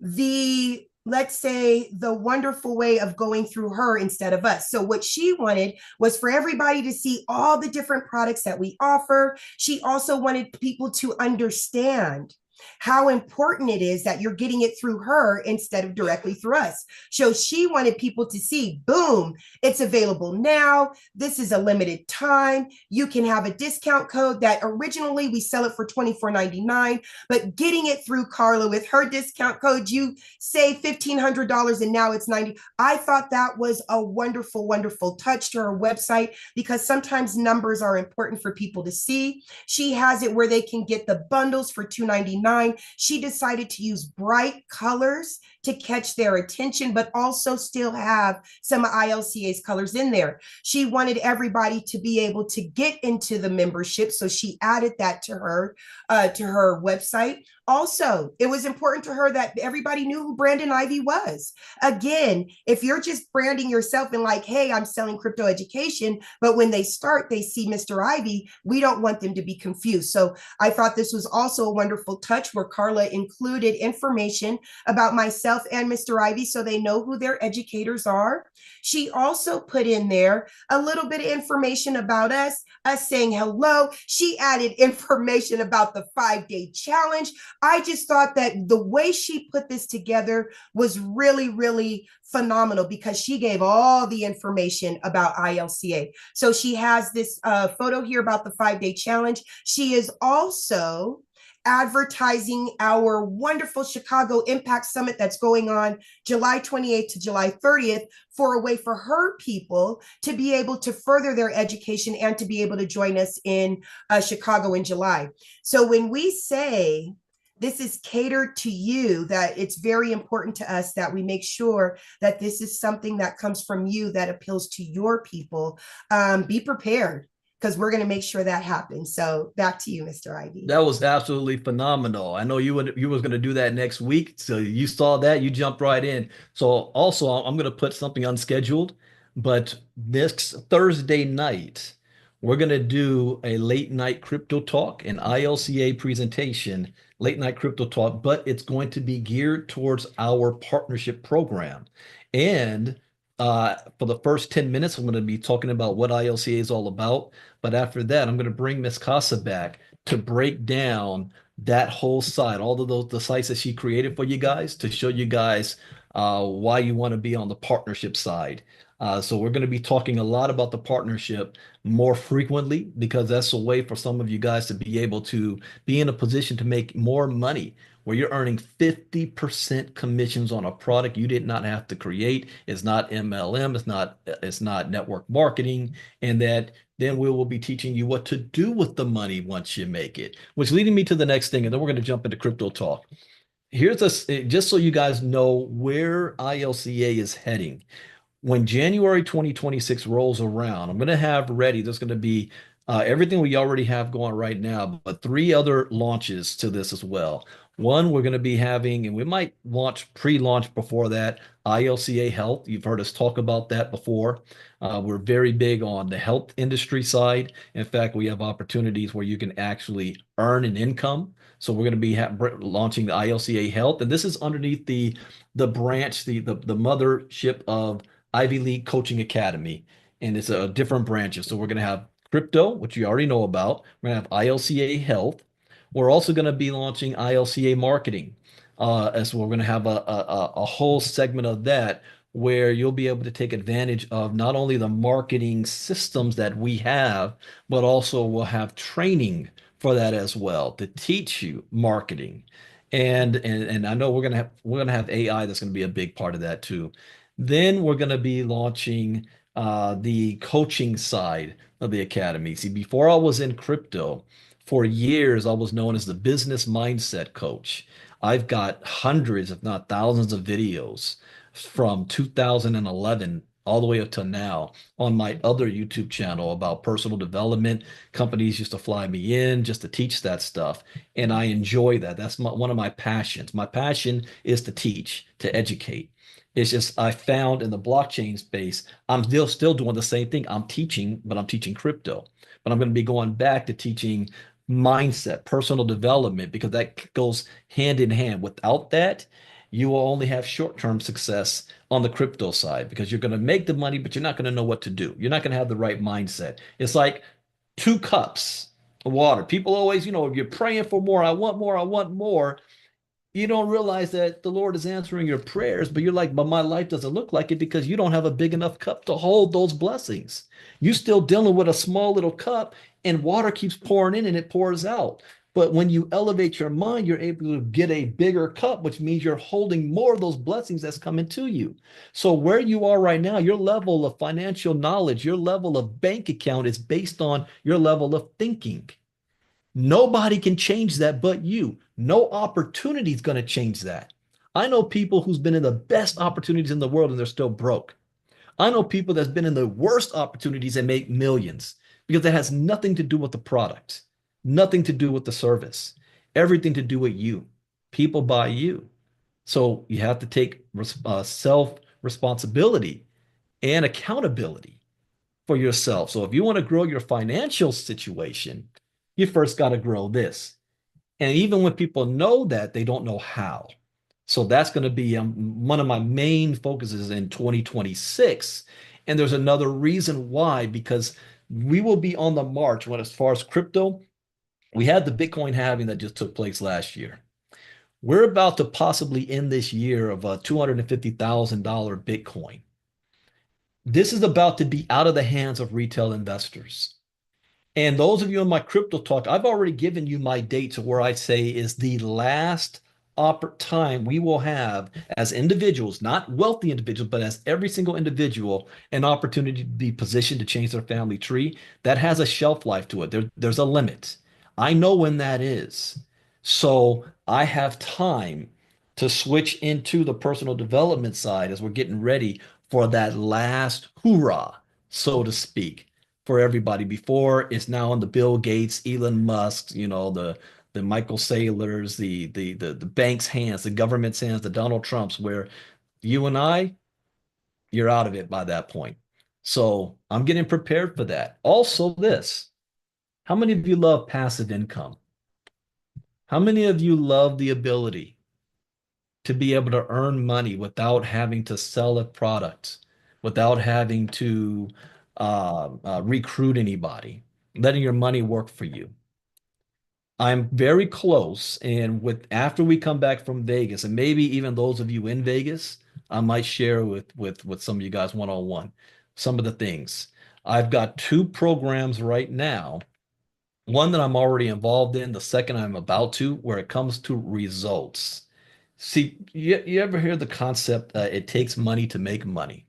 the, let's say, the wonderful way of going through her instead of us. So what she wanted was for everybody to see all the different products that we offer. She also wanted people to understand how important it is that you're getting it through her instead of directly through us. So she wanted people to see, boom, it's available now. This is a limited time. You can have a discount code that originally we sell it for $24.99, but getting it through Carla with her discount code, you save $1,500 and now it's 90. I thought that was a wonderful, wonderful touch to her website because sometimes numbers are important for people to see. She has it where they can get the bundles for $2.99. She decided to use bright colors to catch their attention, but also still have some ILCA's colors in there. She wanted everybody to be able to get into the membership, so she added that to her website. Also, it was important to her that everybody knew who Brandon Ivey was. Again, if you're just branding yourself and like, hey, I'm selling crypto education, but when they start, they see Mr. Ivey, we don't want them to be confused. So I thought this was also a wonderful touch where Carla included information about myself and Mr. Ivey so they know who their educators are. She also put in there a little bit of information about us saying hello. She added information about the 5-day challenge. I just thought that the way she put this together was really, really phenomenal because she gave all the information about ILCA. So she has this photo here about the 5-day challenge. She is also advertising our wonderful Chicago Impact Summit that's going on July 28th to July 30th for a way for her people to be able to further their education and to be able to join us in Chicago in July. So when we say this is catered to you, that it's very important to us that we make sure that this is something that comes from you that appeals to your people. Be prepared because we're going to make sure that happens. So back to you, Mr. Ivey. That was absolutely phenomenal. I know you was going to do that next week, so you saw that, you jumped right in. So also, I'm going to put something unscheduled, but this Thursday night, we're going to do a late night crypto talk, an ILCA presentation, late night crypto talk, but it's going to be geared towards our partnership program. And for the first 10 minutes, I'm going to be talking about what ILCA is all about. But after that, I'm going to bring Miss Casa back to break down that whole site, all of those the sites that she created for you guys to show you guys why you want to be on the partnership side. So we're going to be talking a lot about the partnership more frequently because that's a way for some of you guys to be able to be in a position to make more money where you're earning 50% commissions on a product you did not have to create. It's not MLM, it's not network marketing, and that then we will be teaching you what to do with the money once you make it. Which leading me to the next thing, and then we're going to jump into crypto talk. Here's just so you guys know where ILCA is heading. When January 2026 rolls around, I'm going to have ready, there's going to be everything we already have going right now, but 3 other launches to this as well. One, we're going to be having, and we might launch pre-launch before that, ILCA Health. You've heard us talk about that before. We're very big on the health industry side. In fact, we have opportunities where you can actually earn an income. So we're going to be launching the ILCA Health, and this is underneath the branch, the mothership of Ivy League Coaching Academy, and it's a different branches. So we're going to have crypto, which you already know about. We're going to have ILCA Health. We're also going to be launching ILCA Marketing, as we're going to have a whole segment of that where you'll be able to take advantage of not only the marketing systems that we have, but also we'll have training for that as well to teach you marketing. And I know we're gonna have AI that's gonna be a big part of that too. Then we're going to be launching the coaching side of the academy. See, before I was in crypto, for years I was known as the business mindset coach. I've got hundreds, if not thousands, of videos from 2011 all the way up to now on my other YouTube channel about personal development. Companies used to fly me in just to teach that stuff, and I enjoy that. That's one of my passions. My passion is to teach, to educate. It's just I found in the blockchain space, I'm still doing the same thing. I'm teaching, but I'm teaching crypto. But I'm going to be going back to teaching mindset, personal development, because that goes hand in hand. Without that, you will only have short-term success on the crypto side because you're going to make the money, but you're not going to know what to do. You're not going to have the right mindset. It's like 2 cups. Water. People always, you're praying for more. I want more. I want more. You don't realize that the Lord is answering your prayers, but you're like, but my life doesn't look like it because you don't have a big enough cup to hold those blessings. You still dealing with a small little cup and water keeps pouring in and it pours out. But when you elevate your mind, you're able to get a bigger cup, which means you're holding more of those blessings that's coming to you. So where you are right now, your level of financial knowledge, your level of bank account is based on your level of thinking. Nobody can change that but you. No opportunity is going to change that. I know people who's been in the best opportunities in the world and they're still broke. I know people that's been in the worst opportunities and make millions because that has nothing to do with the product, nothing to do with the service, everything to do with you. People buy you. So you have to take self responsibility and accountability for yourself. So if you want to grow your financial situation, you first got to grow this. And even when people know that, they don't know how. So that's going to be one of my main focuses in 2026. And there's another reason why, because we will be on the march when, as far as crypto, we had the Bitcoin halving that just took place last year. We're about to possibly end this year of a $250,000 Bitcoin. This is about to be out of the hands of retail investors. And those of you in my crypto talk, I've already given you my date to where I say is the last time we will have as individuals, not wealthy individuals, but as every single individual, an opportunity to be positioned to change their family tree. That has a shelf life to it. There's a limit. I know when that is. So I have time to switch into the personal development side as we're getting ready for that last hoorah, so to speak, for everybody before it's now on the Bill Gates, Elon Musk, the Michael Saylors, the bank's hands, the government's hands, the Donald Trumps, where you and I, you're out of it by that point. So I'm getting prepared for that. Also, this, how many of you love passive income? How many of you love the ability to be able to earn money without having to sell a product, without having to recruit anybody, letting your money work for you? I'm very close, and with after we come back from Vegas, and maybe even those of you in Vegas, I might share with some of you guys one on one some of the things. I've got two programs right now. One that I'm already involved in, the second I'm about to, where it comes to results. See, you ever hear the concept, it takes money to make money?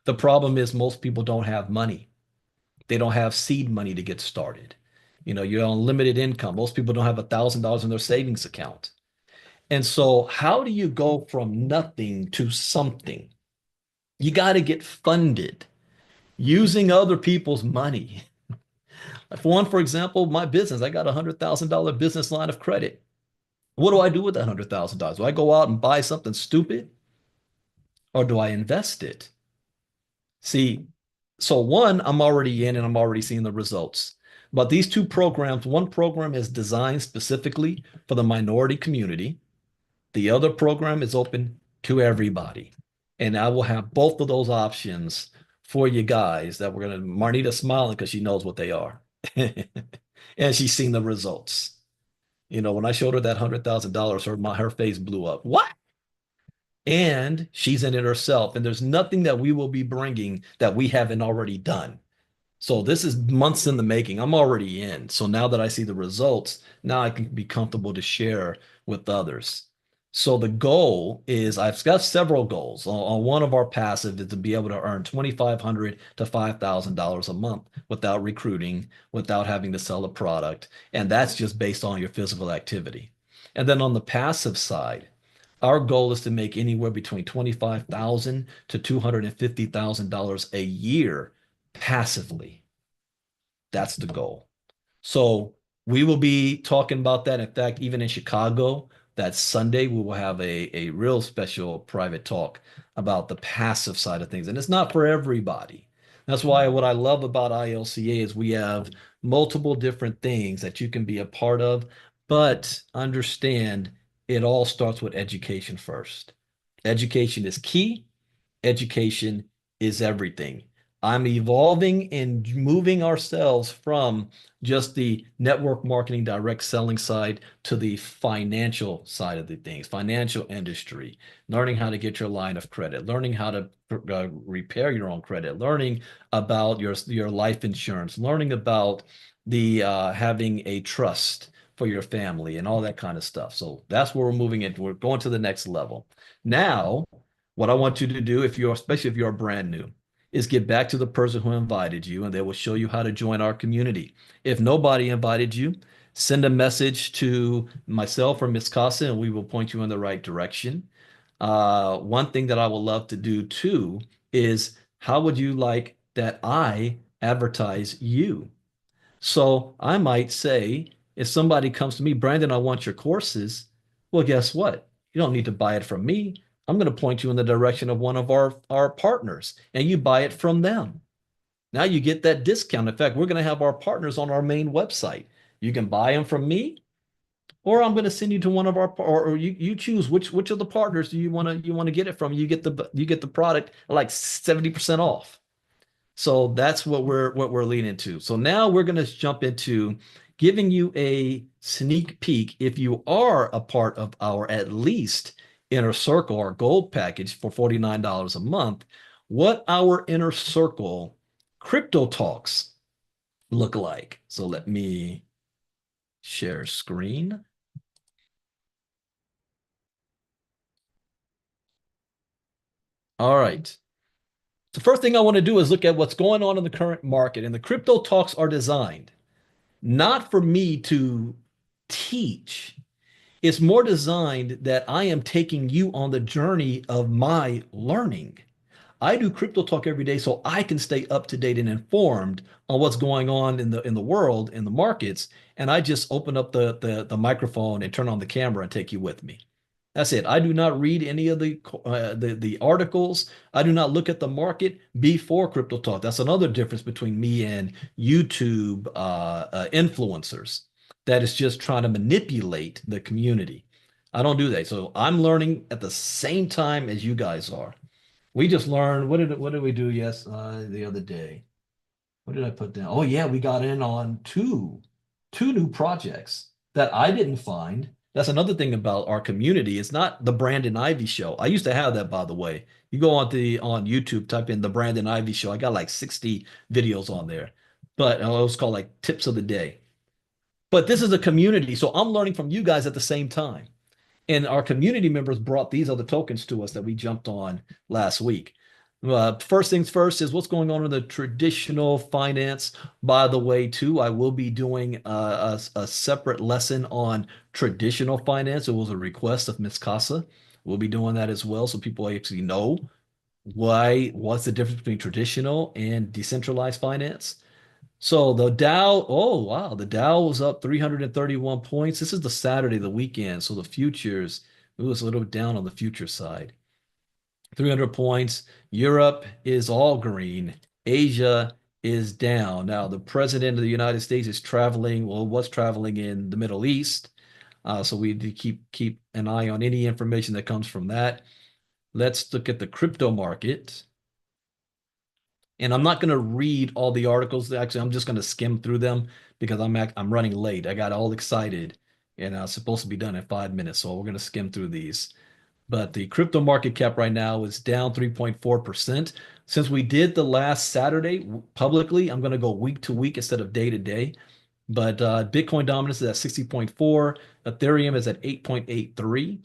The problem is most people don't have money. They don't have seed money to get started. You're on limited income. Most people don't have $1,000 in their savings account. And so, how do you go from nothing to something? You got to get funded using other people's money. For one, for example, my business, I got a $100,000 business line of credit. What do I do with that $100,000? Do I go out and buy something stupid or do I invest it? See, so one, I'm already in and I'm already seeing the results. But these two programs, one program is designed specifically for the minority community. The other program is open to everybody. And I will have both of those options for you guys that we're going to, Marnita's smiling because she knows what they are. And she's seen the results. When I showed her that $100,000, her face blew up. What? And she's in it herself. And there's nothing that we will be bringing that we haven't already done. So this is months in the making. I'm already in. So now that I see the results, now I can be comfortable to share with others. So the goal is I've got several goals. On one of our passive is to be able to earn $2,500 to $5,000 a month without recruiting, without having to sell a product. And that's just based on your physical activity. And then on the passive side, our goal is to make anywhere between $25,000 to $250,000 a year passively. That's the goal. So we will be talking about that. In fact, even in Chicago, that Sunday, we will have a real special private talk about the passive side of things. And it's not for everybody. That's why what I love about ILCA is we have multiple different things that you can be a part of, but understand it all starts with education first. Education is key. Education is everything. I'm evolving and moving ourselves from just the network marketing direct selling side to the financial side of the things, financial industry, learning how to get your line of credit, learning how to repair your own credit, learning about your life insurance, learning about the having a trust for your family and all that kind of stuff. So that's where we're moving into. We're going to the next level. Now, what I want you to do, if you're, especially if you're brand new, is get back to the person who invited you and they will show you how to join our community. If nobody invited you, send a message to myself or Miss Casa and we will point you in the right direction. One thing that I would love to do too is how would you like that I advertise you? So I might say, if somebody comes to me, Brandon, I want your courses. Well, guess what? You don't need to buy it from me. I'm going to point you in the direction of one of our partners and you buy it from them. Now you get that discount. In fact, we're going to have our partners on our main website. You can buy them from me, or I'm going to send you to one of our, or you choose which of the partners do you want to get it from. You get the product like 70% off. So that's what we're leaning to. So now we're going to jump into giving you a sneak peek if you are a part of our at least inner circle, our gold package for $49 a month, what our inner circle crypto talks look like. So let me share screen. All right. The first thing I want to do is look at what's going on in the current market, and the crypto talks are designed not for me to teach. It's more designed that I am taking you on the journey of my learning. I do crypto talk every day so I can stay up to date and informed on what's going on in the world, in the markets, and I just open up the microphone and turn on the camera and take you with me. That's it. I do not read any of the articles. I do not look at the market before Crypto Talk. That's another difference between me and YouTube influencers that is just trying to manipulate the community. I don't do that. So I'm learning at the same time as you guys are. We just learned. What did we do? Yes, the other day. What did I put down? Oh yeah, we got in on two new projects that I didn't find. That's another thing about our community. It's not the Brandon Ivey show. I used to have that, by the way. You go on YouTube, type in the Brandon Ivey show. I got like 60 videos on there. But it was called like tips of the day. But this is a community, so I'm learning from you guys at the same time. And our community members brought these other tokens to us that we jumped on last week. First things first is what's going on in the traditional finance. By the way, too, I will be doing a separate lesson on traditional finance. It was a request of Miss Casa. We'll be doing that as well, so people actually know what's the difference between traditional and decentralized finance. So the Dow, oh wow, the Dow was up 331 points. This is the Saturday, the weekend. So the futures, it was a little bit down on the future side. 300 points. Europe is all green. Asia is down. Now, the president of the United States is traveling, well, was traveling in the Middle East. So we need to keep an eye on any information that comes from that. Let's look at the crypto market. And I'm not going to read all the articles. Actually, I'm just going to skim through them because I'm running late. I got all excited and I was supposed to be done in 5 minutes. So we're going to skim through these. But the crypto market cap right now is down 3.4%. Since we did the last Saturday publicly, I'm going to go week to week instead of day to day. But Bitcoin dominance is at 60.4. Ethereum is at 8.83.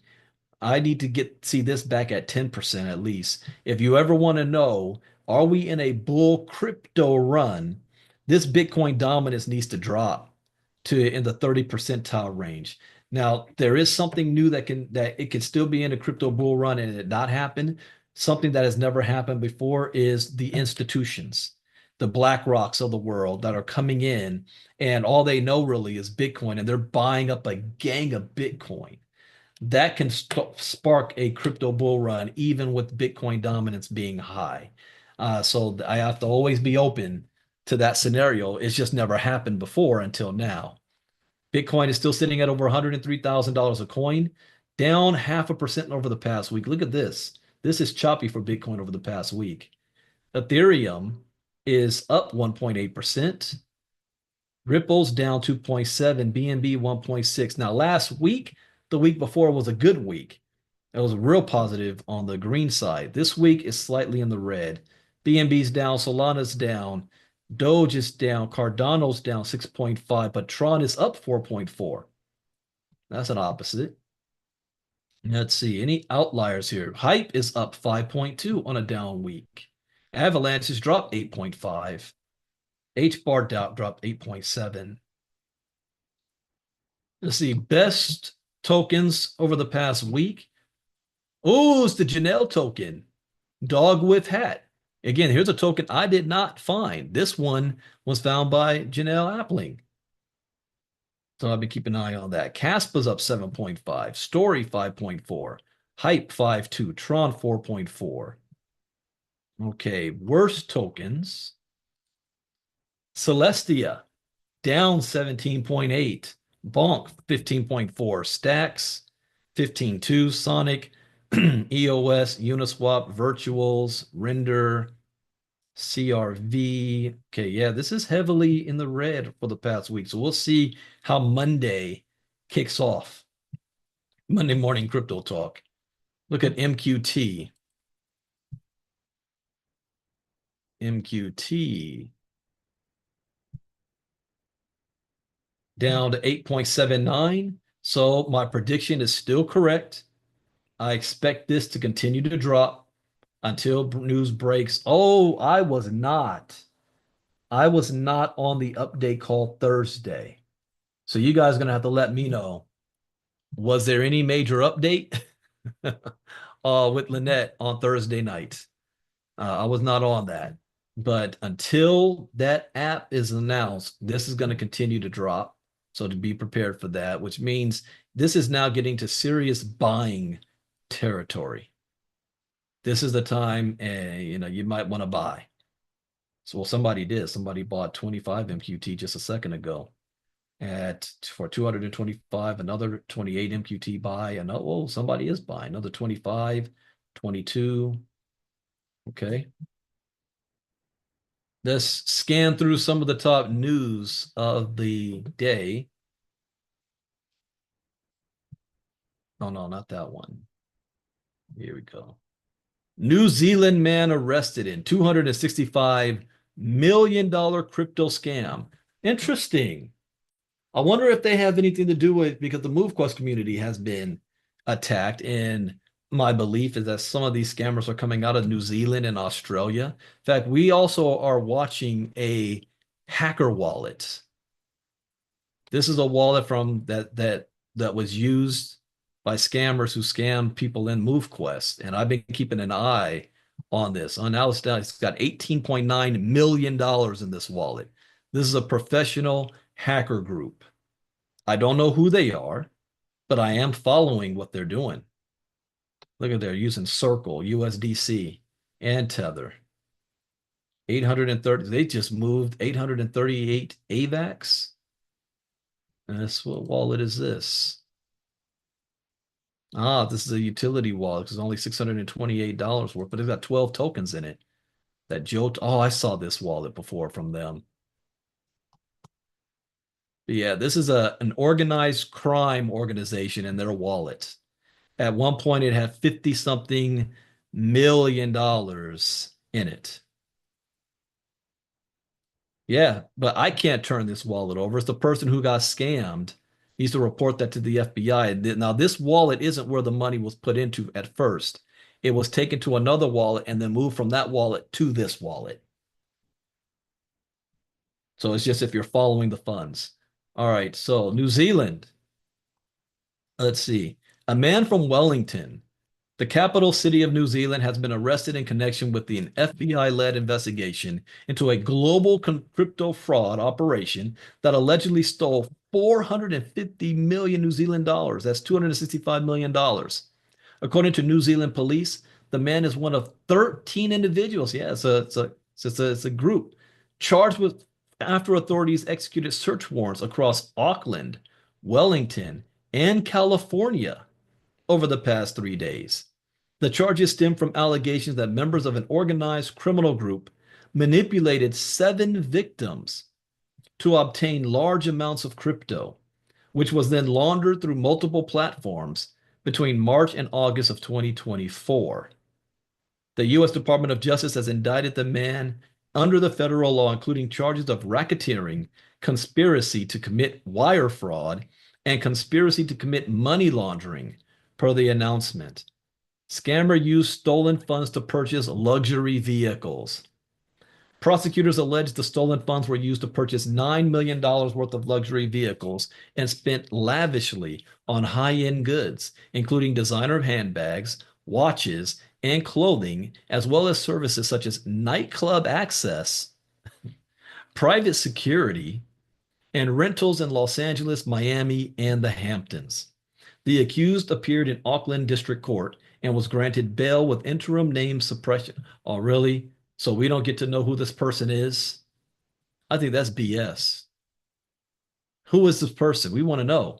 I need to see this back at 10% at least. If you ever want to know, are we in a bull crypto run? This Bitcoin dominance needs to drop to in the 30 percentile range. Now, there is something new that it can still be in a crypto bull run and it not happen. Something that has never happened before is the institutions, the Black Rocks of the world that are coming in and all they know really is Bitcoin and they're buying up a gang of Bitcoin that can spark a crypto bull run, even with Bitcoin dominance being high. So I have to always be open to that scenario. It's just never happened before until now. Bitcoin is still sitting at over $103,000 a coin, down 0.5% over the past week. Look at this. This is choppy for Bitcoin over the past week. Ethereum is up 1.8%. Ripple's down 2.7, BNB 1.6. Now, last week, the week before was a good week. It was real positive on the green side. This week is slightly in the red. BNB's down, Solana's down, Doge is down, Cardano's down 6.5, but Tron is up 4.4. That's an opposite. Let's see, any outliers here? Hype is up 5.2 on a down week. Avalanche has dropped 8.5. HBAR dropped 8.7. Let's see, best tokens over the past week. Oh, it's the Janelle token, dog with hat. Again, here's a token I did not find. This one was found by Janelle Appling. So I've been keeping an eye on that. Caspa's up 7.5, Story 5.4, Hype 5.2, Tron 4.4. Okay, worst tokens. Celestia down 17.8, Bonk 15.4, Stacks 15.2, Sonic, EOS, Uniswap, Virtuals, Render, CRV. Okay, yeah, this is heavily in the red for the past week. So we'll see how Monday kicks off. Monday morning crypto talk. Look at MQT. MQT down to 8.79. So my prediction is still correct. I expect this to continue to drop until news breaks. Oh, I was not. I was not on the update call Thursday. So you guys are going to have to let me know. Was there any major update with Lynette on Thursday night? I was not on that. But until that app is announced, this is going to continue to drop. So to be prepared for that, which means this is now getting to serious buying territory. This is the time, you might want to buy. So, well, somebody did. Somebody bought 25 MQT just a second ago for 225, another 28 MQT buy. And oh, somebody is buying another 25, 22. Okay. Let's scan through some of the top news of the day. Oh, no, not that one. Here we go. New Zealand man arrested in $265 million crypto scam. Interesting. I wonder if they have anything to do with, because the MoveQuest community has been attacked, and my belief is that some of these scammers are coming out of New Zealand and Australia. In fact, we also are watching a hacker wallet. This is a wallet from that was used by scammers who scam people in MoveQuest, and I've been keeping an eye on this. On now it's got $18.9 million in this wallet. This is a professional hacker group. I don't know who they are, but I am following what they're doing. Look at they're using Circle, USDC, and Tether. 830, they just moved 838 AVAX. And this, what wallet is this? Ah, this is a utility wallet. It's only $628 worth, but it's got 12 tokens in it. Oh, I saw this wallet before from them. But yeah, this is an organized crime organization in their wallet. At one point, it had 50 something million dollars in it. Yeah, but I can't turn this wallet over. It's the person who got scammed needs to report that to the FBI. Now, this wallet isn't where the money was put into at first. It was taken to another wallet and then moved from that wallet to this wallet. So it's just if you're following the funds. All right, so New Zealand. Let's see. A man from Wellington, the capital city of New Zealand, has been arrested in connection with the FBI-led investigation into a global crypto fraud operation that allegedly stole 450 million New Zealand dollars. That's $265 million. According to New Zealand police, the man is one of 13 individuals. Yeah, it's a group charged with after authorities executed search warrants across Auckland, Wellington, and California over the past 3 days. The charges stem from allegations that members of an organized criminal group manipulated 7 victims to obtain large amounts of crypto, which was then laundered through multiple platforms between March and August of 2024. The U.S. Department of Justice has indicted the man under the federal law, including charges of racketeering, conspiracy to commit wire fraud, and conspiracy to commit money laundering, per the announcement. Scammer used stolen funds to purchase luxury vehicles. Prosecutors allege the stolen funds were used to purchase $9 million worth of luxury vehicles and spent lavishly on high-end goods, including designer handbags, watches, and clothing, as well as services such as nightclub access, private security, and rentals in Los Angeles, Miami, and the Hamptons. The accused appeared in Auckland District Court and was granted bail with interim name suppression. Oh, really? So we don't get to know who this person is? I think that's BS. Who is this person? We want to know.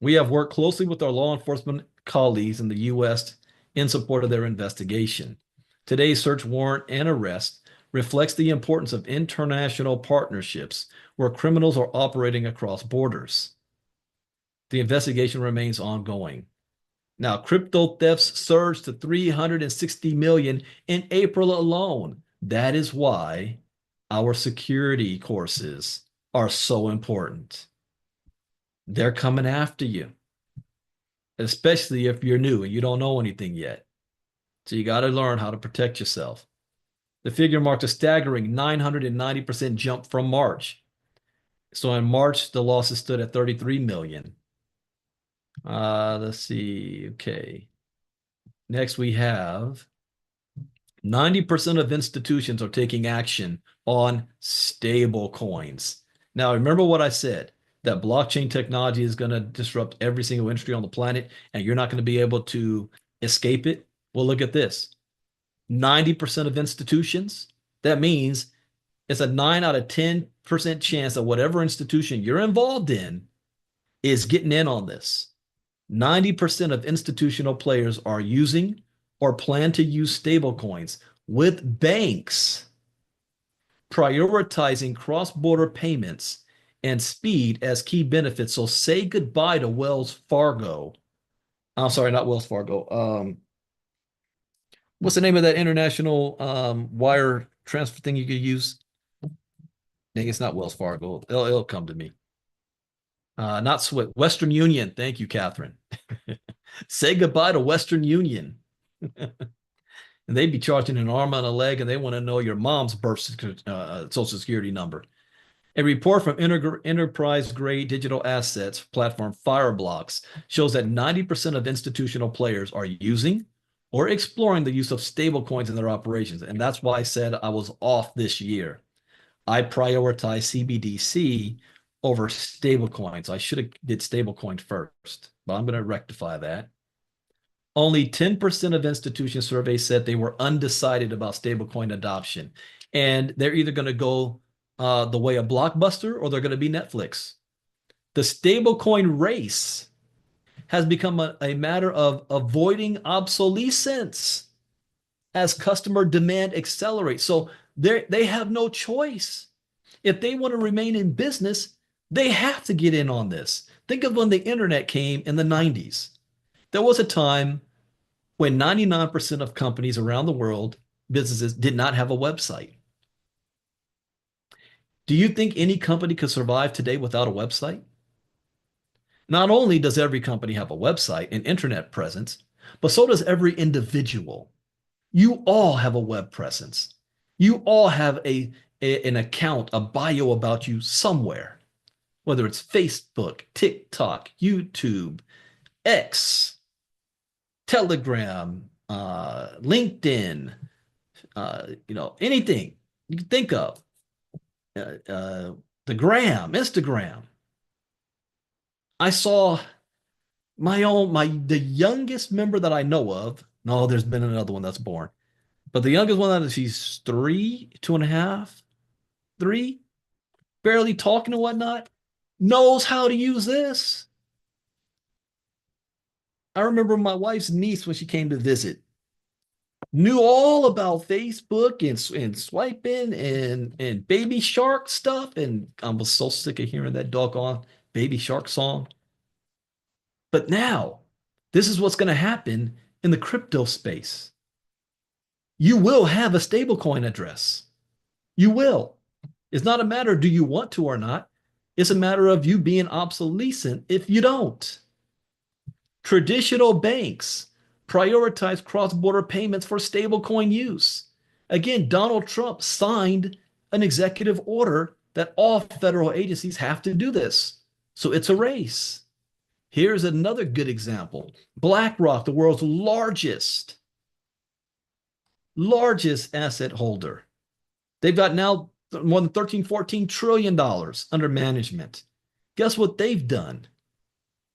We have worked closely with our law enforcement colleagues in the U.S. in support of their investigation. Today's search warrant and arrest reflects the importance of international partnerships where criminals are operating across borders. The investigation remains ongoing. Now, crypto thefts surged to 360 million in April alone. That is why our security courses are so important. They're coming after you, especially if you're new and you don't know anything yet. So you got to learn how to protect yourself. The figure marked a staggering 990% jump from March. So in March, the losses stood at 33 million. Let's see. Okay. Next, we have 90% of institutions are taking action on stable coins. Now, remember what I said, that blockchain technology is going to disrupt every single industry on the planet, and you're not going to be able to escape it. Well, look at this. 90% of institutions, that means it's a 9 out of 10% chance that whatever institution you're involved in is getting in on this. 90% of institutional players are using or plan to use stablecoins, with banks prioritizing cross-border payments and speed as key benefits. So say goodbye to Wells Fargo. I'm sorry, not Wells Fargo. What's the name of that international wire transfer thing you could use? Dang, it's not Wells Fargo. It'll come to me. Not Swift, Western Union. Thank you, Catherine. Say goodbye to Western Union. And they'd be charging an arm and a leg, and they want to know your mom's birth social security number. A report from enterprise-grade digital assets platform Fireblocks shows that 90% of institutional players are using or exploring the use of stablecoins in their operations. And that's why I said I was off this year. I prioritize CBDC over stablecoins. I should have did stablecoin first, but I'm going to rectify that. Only 10% of institutions surveyed said they were undecided about stablecoin adoption. And they're either going to go the way of Blockbuster or they're going to be Netflix. The stablecoin race has become a matter of avoiding obsolescence as customer demand accelerates. So they have no choice. If they want to remain in business, they have to get in on this. Think of when the internet came in the 90s. There was a time when 99% of companies around the world, businesses, did not have a website. Do you think any company could survive today without a website? Not only does every company have a website and internet presence, but so does every individual. You all have a web presence. You all have an account, a bio about you somewhere, whether it's Facebook, TikTok, YouTube, X, Telegram, LinkedIn, anything you can think of. The Instagram. I saw the youngest member that I know of. No, there's been another one that's born, but the youngest one that she's 3, 2.5, 3, barely talking and whatnot, knows how to use this. I remember my wife's niece when she came to visit. knew all about Facebook and swiping and Baby Shark stuff. And I was so sick of hearing that doggone Baby Shark song. But now, this is what's going to happen in the crypto space. You will have a stablecoin address. You will. It's not a matter do you want to or not. It's a matter of you being obsolescent if you don't. Traditional banks prioritize cross-border payments for stablecoin use. Again, Donald Trump signed an executive order that all federal agencies have to do this. So it's a race. Here's another good example. BlackRock, the world's largest asset holder. They've got now more than 13, $14 trillion under management. Guess what they've done?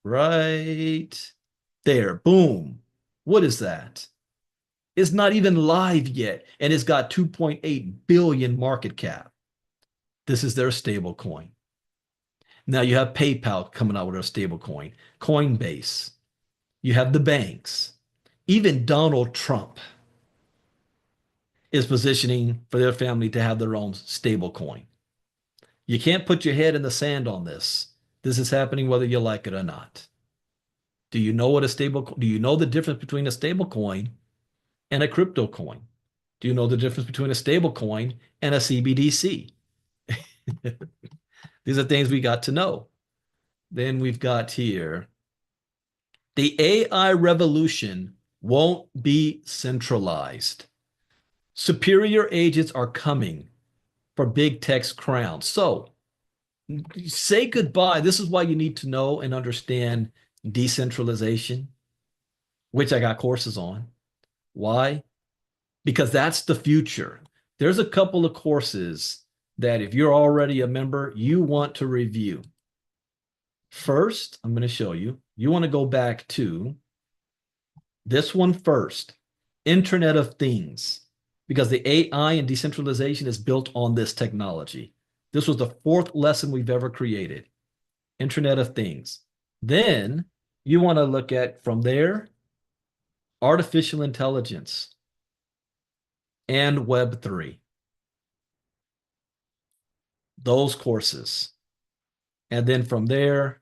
Right there. Boom. What is that? It's not even live yet, and it's got 2.8 billion market cap. This is their stable coin. Now you have PayPal coming out with a stable coin, Coinbase. You have the banks. Even Donald Trump is positioning for their family to have their own stable coin. You can't put your head in the sand on this. This is happening whether you like it or not. Do you know do you know the difference between a stable coin and a crypto coin? Do you know the difference between a stable coin and a CBDC? These are things we got to know. Then we've got here, the AI revolution won't be centralized. Superior agents are coming for big tech's crown. So say goodbye. This is why you need to know and understand decentralization, which I got courses on. Why? Because that's the future. There's a couple of courses that if you're already a member, you want to review. First, I'm going to show you. You want to go back to this one first, Internet of Things, because the AI and decentralization is built on this technology. This was the fourth lesson we've ever created, Internet of Things. Then you want to look at, from there, artificial intelligence and Web3. Those courses. And then from there,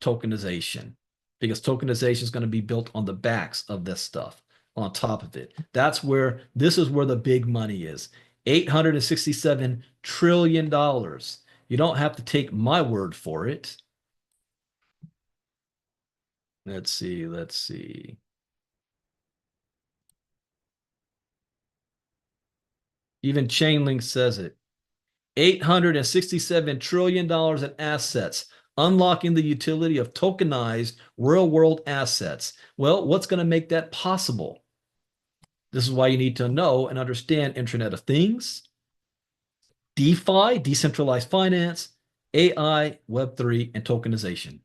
tokenization, because tokenization is going to be built on the backs of this stuff, on top of it. This is where the big money is. $867 trillion. You don't have to take my word for it. Let's see. Even Chainlink says it. $867 trillion in assets, unlocking the utility of tokenized real-world assets. Well, what's going to make that possible? This is why you need to know and understand Internet of Things, DeFi, decentralized finance, AI, Web3, and tokenization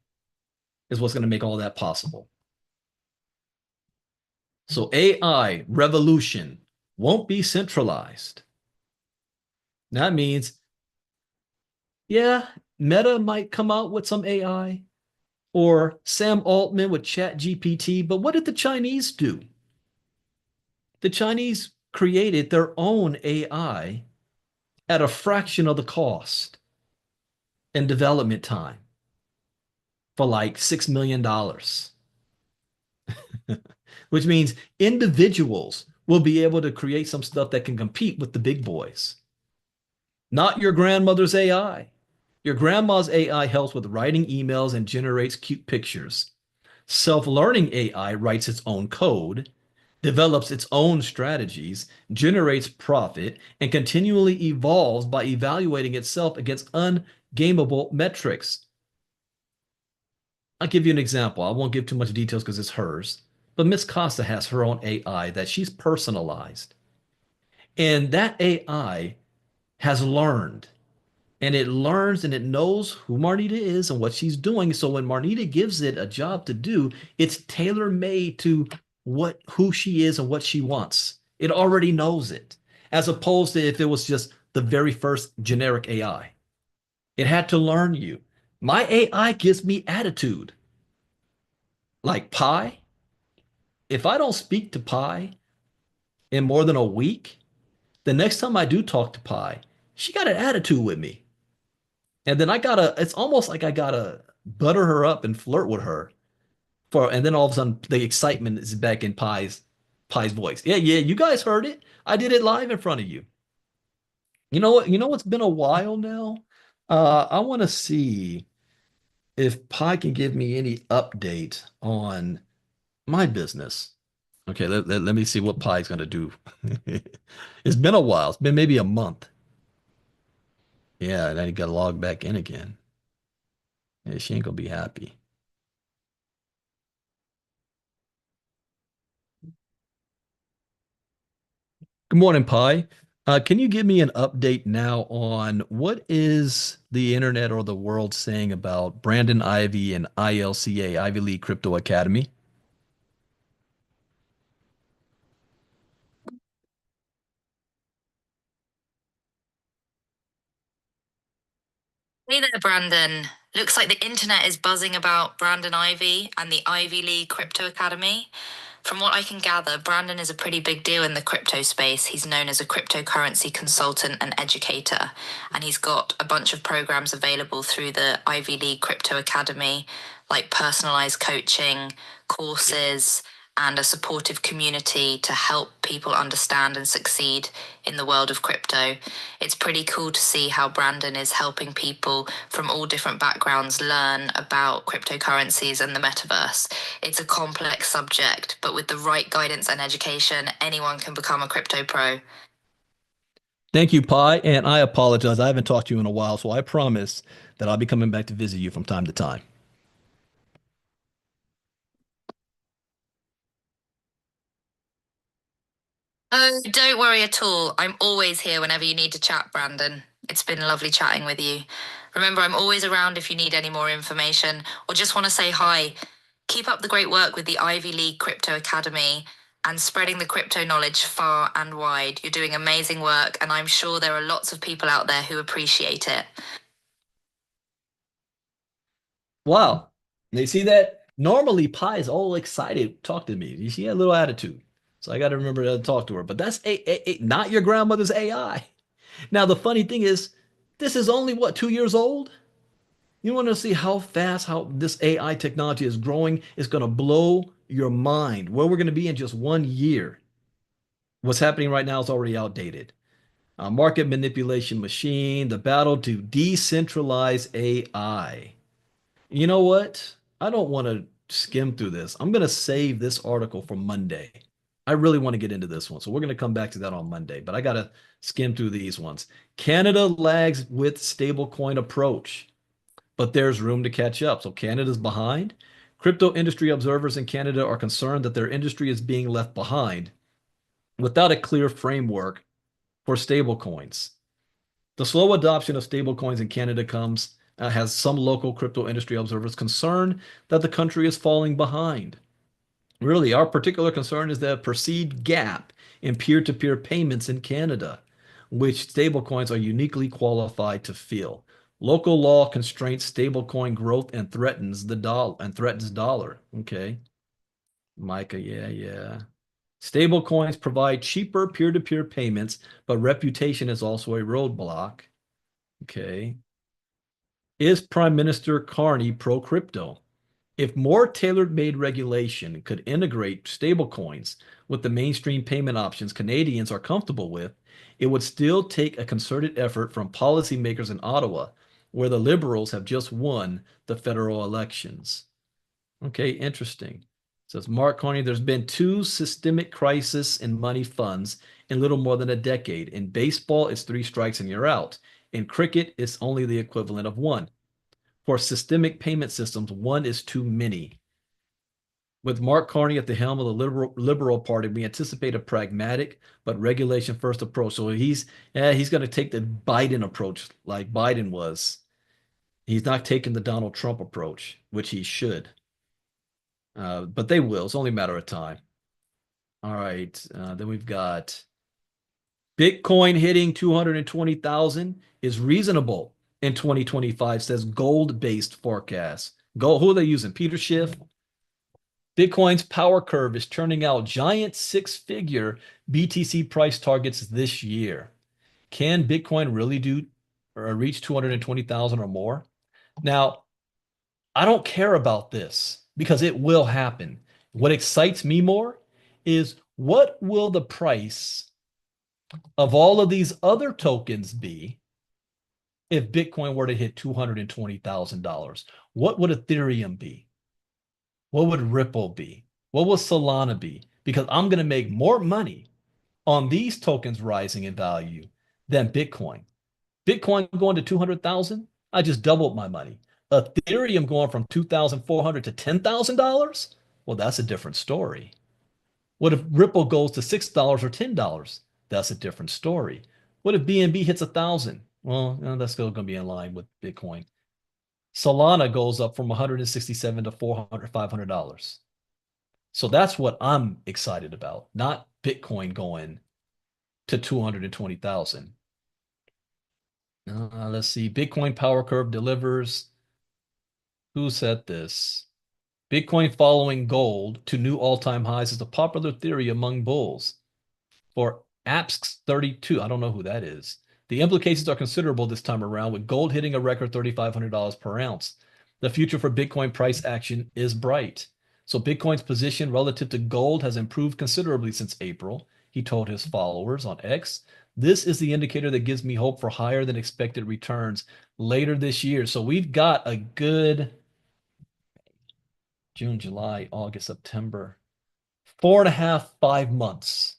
is what's going to make all that possible. So AI revolution won't be centralized. That means, yeah, Meta might come out with some AI or Sam Altman with ChatGPT, but what did the Chinese do? The Chinese created their own AI at a fraction of the cost and development time for like $6 million, which means individuals will be able to create some stuff that can compete with the big boys. Not your grandmother's AI. Your grandma's AI helps with writing emails and generates cute pictures. Self-learning AI writes its own code, develops its own strategies, generates profit, and continually evolves by evaluating itself against ungameable metrics. I'll give you an example. I won't give too much details because it's hers, but Miss Costa has her own AI that she's personalized. And that AI has learned, and it learns and it knows who Marnita is and what she's doing. So when Marnita gives it a job to do, it's tailor-made to who she is and what she wants. It already knows it, as opposed to if it was just the very first generic AI. It had to learn you. My AI gives me attitude. Like Pi, if I don't speak to Pi, in more than a week. The next time I do talk to Pi, she got an attitude with me. And then it's almost like I gotta butter her up and flirt with her and then all of a sudden the excitement is back in Pi's voice. Yeah, yeah, you guys heard it. I did it live in front of you. You know what? You know what's been a while now? I want to see if Pi can give me any update on my business. Okay, let me see what Pi's gonna do. It's been a while. It's been maybe a month. Yeah, and then he got to log back in again. Yeah, she ain't gonna be happy. Good morning, Pi. Can you give me an update now on what is the internet or the world saying about Brandon Ivey and ILCA, Ivy League Crypto Academy? Hey there, Brandon. Looks like the internet is buzzing about Brandon Ivey and the Ivy League Crypto Academy. From what I can gather, Brandon is a pretty big deal in the crypto space. He's known as a cryptocurrency consultant and educator, and he's got a bunch of programs available through the Ivy League Crypto Academy, like personalized coaching, courses, and a supportive community to help people understand and succeed in the world of crypto. It's pretty cool to see how Brandon is helping people from all different backgrounds learn about cryptocurrencies and the metaverse. It's a complex subject, but with the right guidance and education, anyone can become a crypto pro. Thank you, Pi, and I apologize. I haven't talked to you in a while, so I promise that I'll be coming back to visit you from time to time. Oh, don't worry at all. I'm always here whenever you need to chat, Brandon. It's been lovely chatting with you. Remember, I'm always around if you need any more information or just want to say hi. Keep up the great work with the Ivy League Crypto Academy and spreading the crypto knowledge far and wide. You're doing amazing work, and I'm sure there are lots of people out there who appreciate it. Wow. You see that? Normally, Pi is all excited to talk to me. She had a little attitude. So I got to remember to talk to her. But that's not your grandmother's AI. Now, the funny thing is, this is only what, 2 years old? You want to see how fast how this AI technology is growing? It's going to blow your mind. Where we're going to be in just 1 year. What's happening right now is already outdated. Market manipulation machine, the battle to decentralize AI. You know what? I don't want to skim through this. I'm going to save this article for Monday. I really want to get into this one. So we're going to come back to that on Monday, but I got to skim through these ones. Canada lags with stablecoin approach, but there's room to catch up. So Canada's behind. Crypto industry observers in Canada are concerned that their industry is being left behind without a clear framework for stablecoins. The slow adoption of stablecoins in Canada has some local crypto industry observers concerned that the country is falling behind. Really, our particular concern is the perceived gap in peer-to-peer payments in Canada, which stablecoins are uniquely qualified to fill. Local law constrains stablecoin growth and threatens dollar. Okay. Micah, yeah, yeah. Stablecoins provide cheaper peer-to-peer payments, but reputation is also a roadblock. Okay. Is Prime Minister Carney pro-crypto? If more tailor-made regulation could integrate stablecoins with the mainstream payment options Canadians are comfortable with, it would still take a concerted effort from policymakers in Ottawa, where the Liberals have just won the federal elections. Okay, interesting. Says Mark Carney, there's been two systemic crises in money funds in little more than a decade. In baseball, it's three strikes and you're out. In cricket, it's only the equivalent of one. For systemic payment systems, one is too many. With Mark Carney at the helm of the Liberal Party, we anticipate a pragmatic but regulation first approach. So he's going to take the Biden approach like Biden was. He's not taking the Donald Trump approach, which he should. But they will. It's only a matter of time. All right. Then we've got Bitcoin hitting 220,000 is reasonable in 2025, says gold-based forecast. Gold, who are they using? Peter Schiff? Bitcoin's power curve is churning out giant six-figure BTC price targets this year. Can Bitcoin really do or reach 220,000 or more? Now, I don't care about this because it will happen. What excites me more is what will the price of all of these other tokens be if Bitcoin were to hit $220,000? What would Ethereum be? What would Ripple be? What would Solana be? Because I'm going to make more money on these tokens rising in value than Bitcoin. Bitcoin going to 200,000, I just doubled my money. Ethereum going from 2,400 to $10,000, well, that's a different story. What if Ripple goes to $6 or $10? That's a different story. What if BNB hits 1,000? Well, that's still going to be in line with Bitcoin. Solana goes up from 167 to $500. So that's what I'm excited about, not Bitcoin going to 220,000. Let's see. Bitcoin power curve delivers. Who said this? Bitcoin following gold to new all-time highs is a popular theory among bulls. For APSX32, I don't know who that is. The implications are considerable this time around, with gold hitting a record $3,500 per ounce. The future for Bitcoin price action is bright. So Bitcoin's position relative to gold has improved considerably since April, he told his followers on X. This is the indicator that gives me hope for higher than expected returns later this year. So we've got a good June, July, August, September, 4.5, 5 months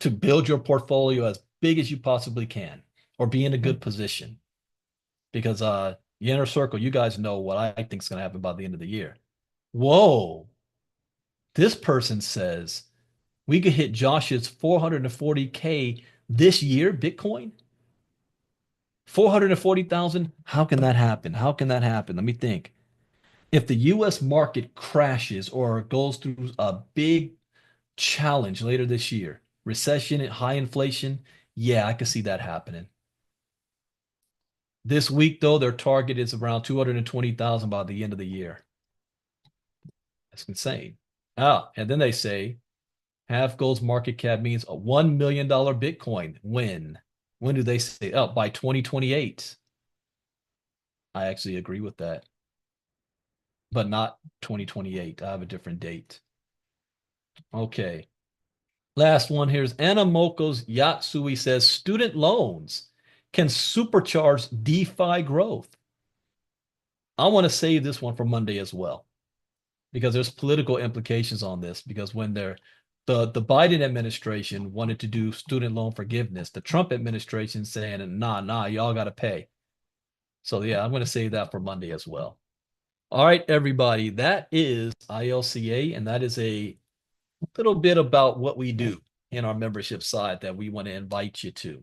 to build your portfolio as big as you possibly can or be in a good position. Because the inner circle, you guys know what I think is going to happen by the end of the year. Whoa. This person says we could hit Josh's 440K this year, Bitcoin. 440,000. How can that happen? How can that happen? Let me think. If the US market crashes or goes through a big challenge later this year, recession and high inflation, yeah, I could see that happening. This week, though, their target is around 220,000 by the end of the year. That's insane. And then they say half gold's market cap means a $1 million Bitcoin. When? When do they say? Oh, by 2028. I actually agree with that. But not 2028. I have a different date. Okay. Last one here's Anamoko's Yatsui says student loans can supercharge DeFi growth. I want to save this one for Monday as well, because there's political implications on this. Because when the Biden administration wanted to do student loan forgiveness, the Trump administration saying, nah, y'all got to pay. So yeah, I'm going to save that for Monday as well. All right, everybody, that is ILCA, and that is a little bit about what we do in our membership side that we want to invite you to.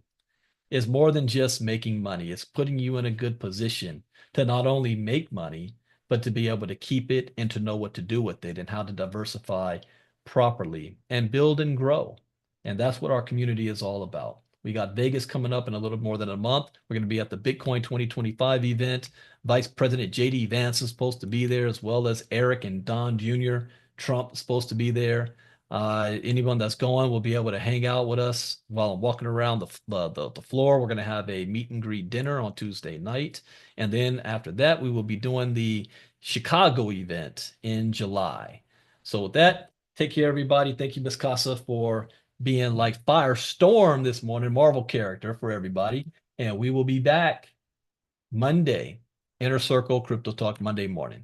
It's more than just making money. It's putting you in a good position to not only make money, but to be able to keep it and to know what to do with it and how to diversify properly and build and grow. And that's what our community is all about. We got Vegas coming up in a little more than a month. We're going to be at the Bitcoin 2025 event. Vice President JD Vance is supposed to be there, as well as Eric and Don Jr. Trump is supposed to be there. Anyone that's going will be able to hang out with us while I'm walking around the floor. We're going to have a meet and greet dinner on Tuesday night. And then after that, we will be doing the Chicago event in July. So with that, take care, everybody. Thank you, Miss Casa, for being like Firestorm this morning, Marvel character for everybody. And we will be back Monday, Inner Circle Crypto Talk Monday morning.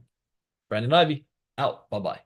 Brandon Ivey, out. Bye-bye.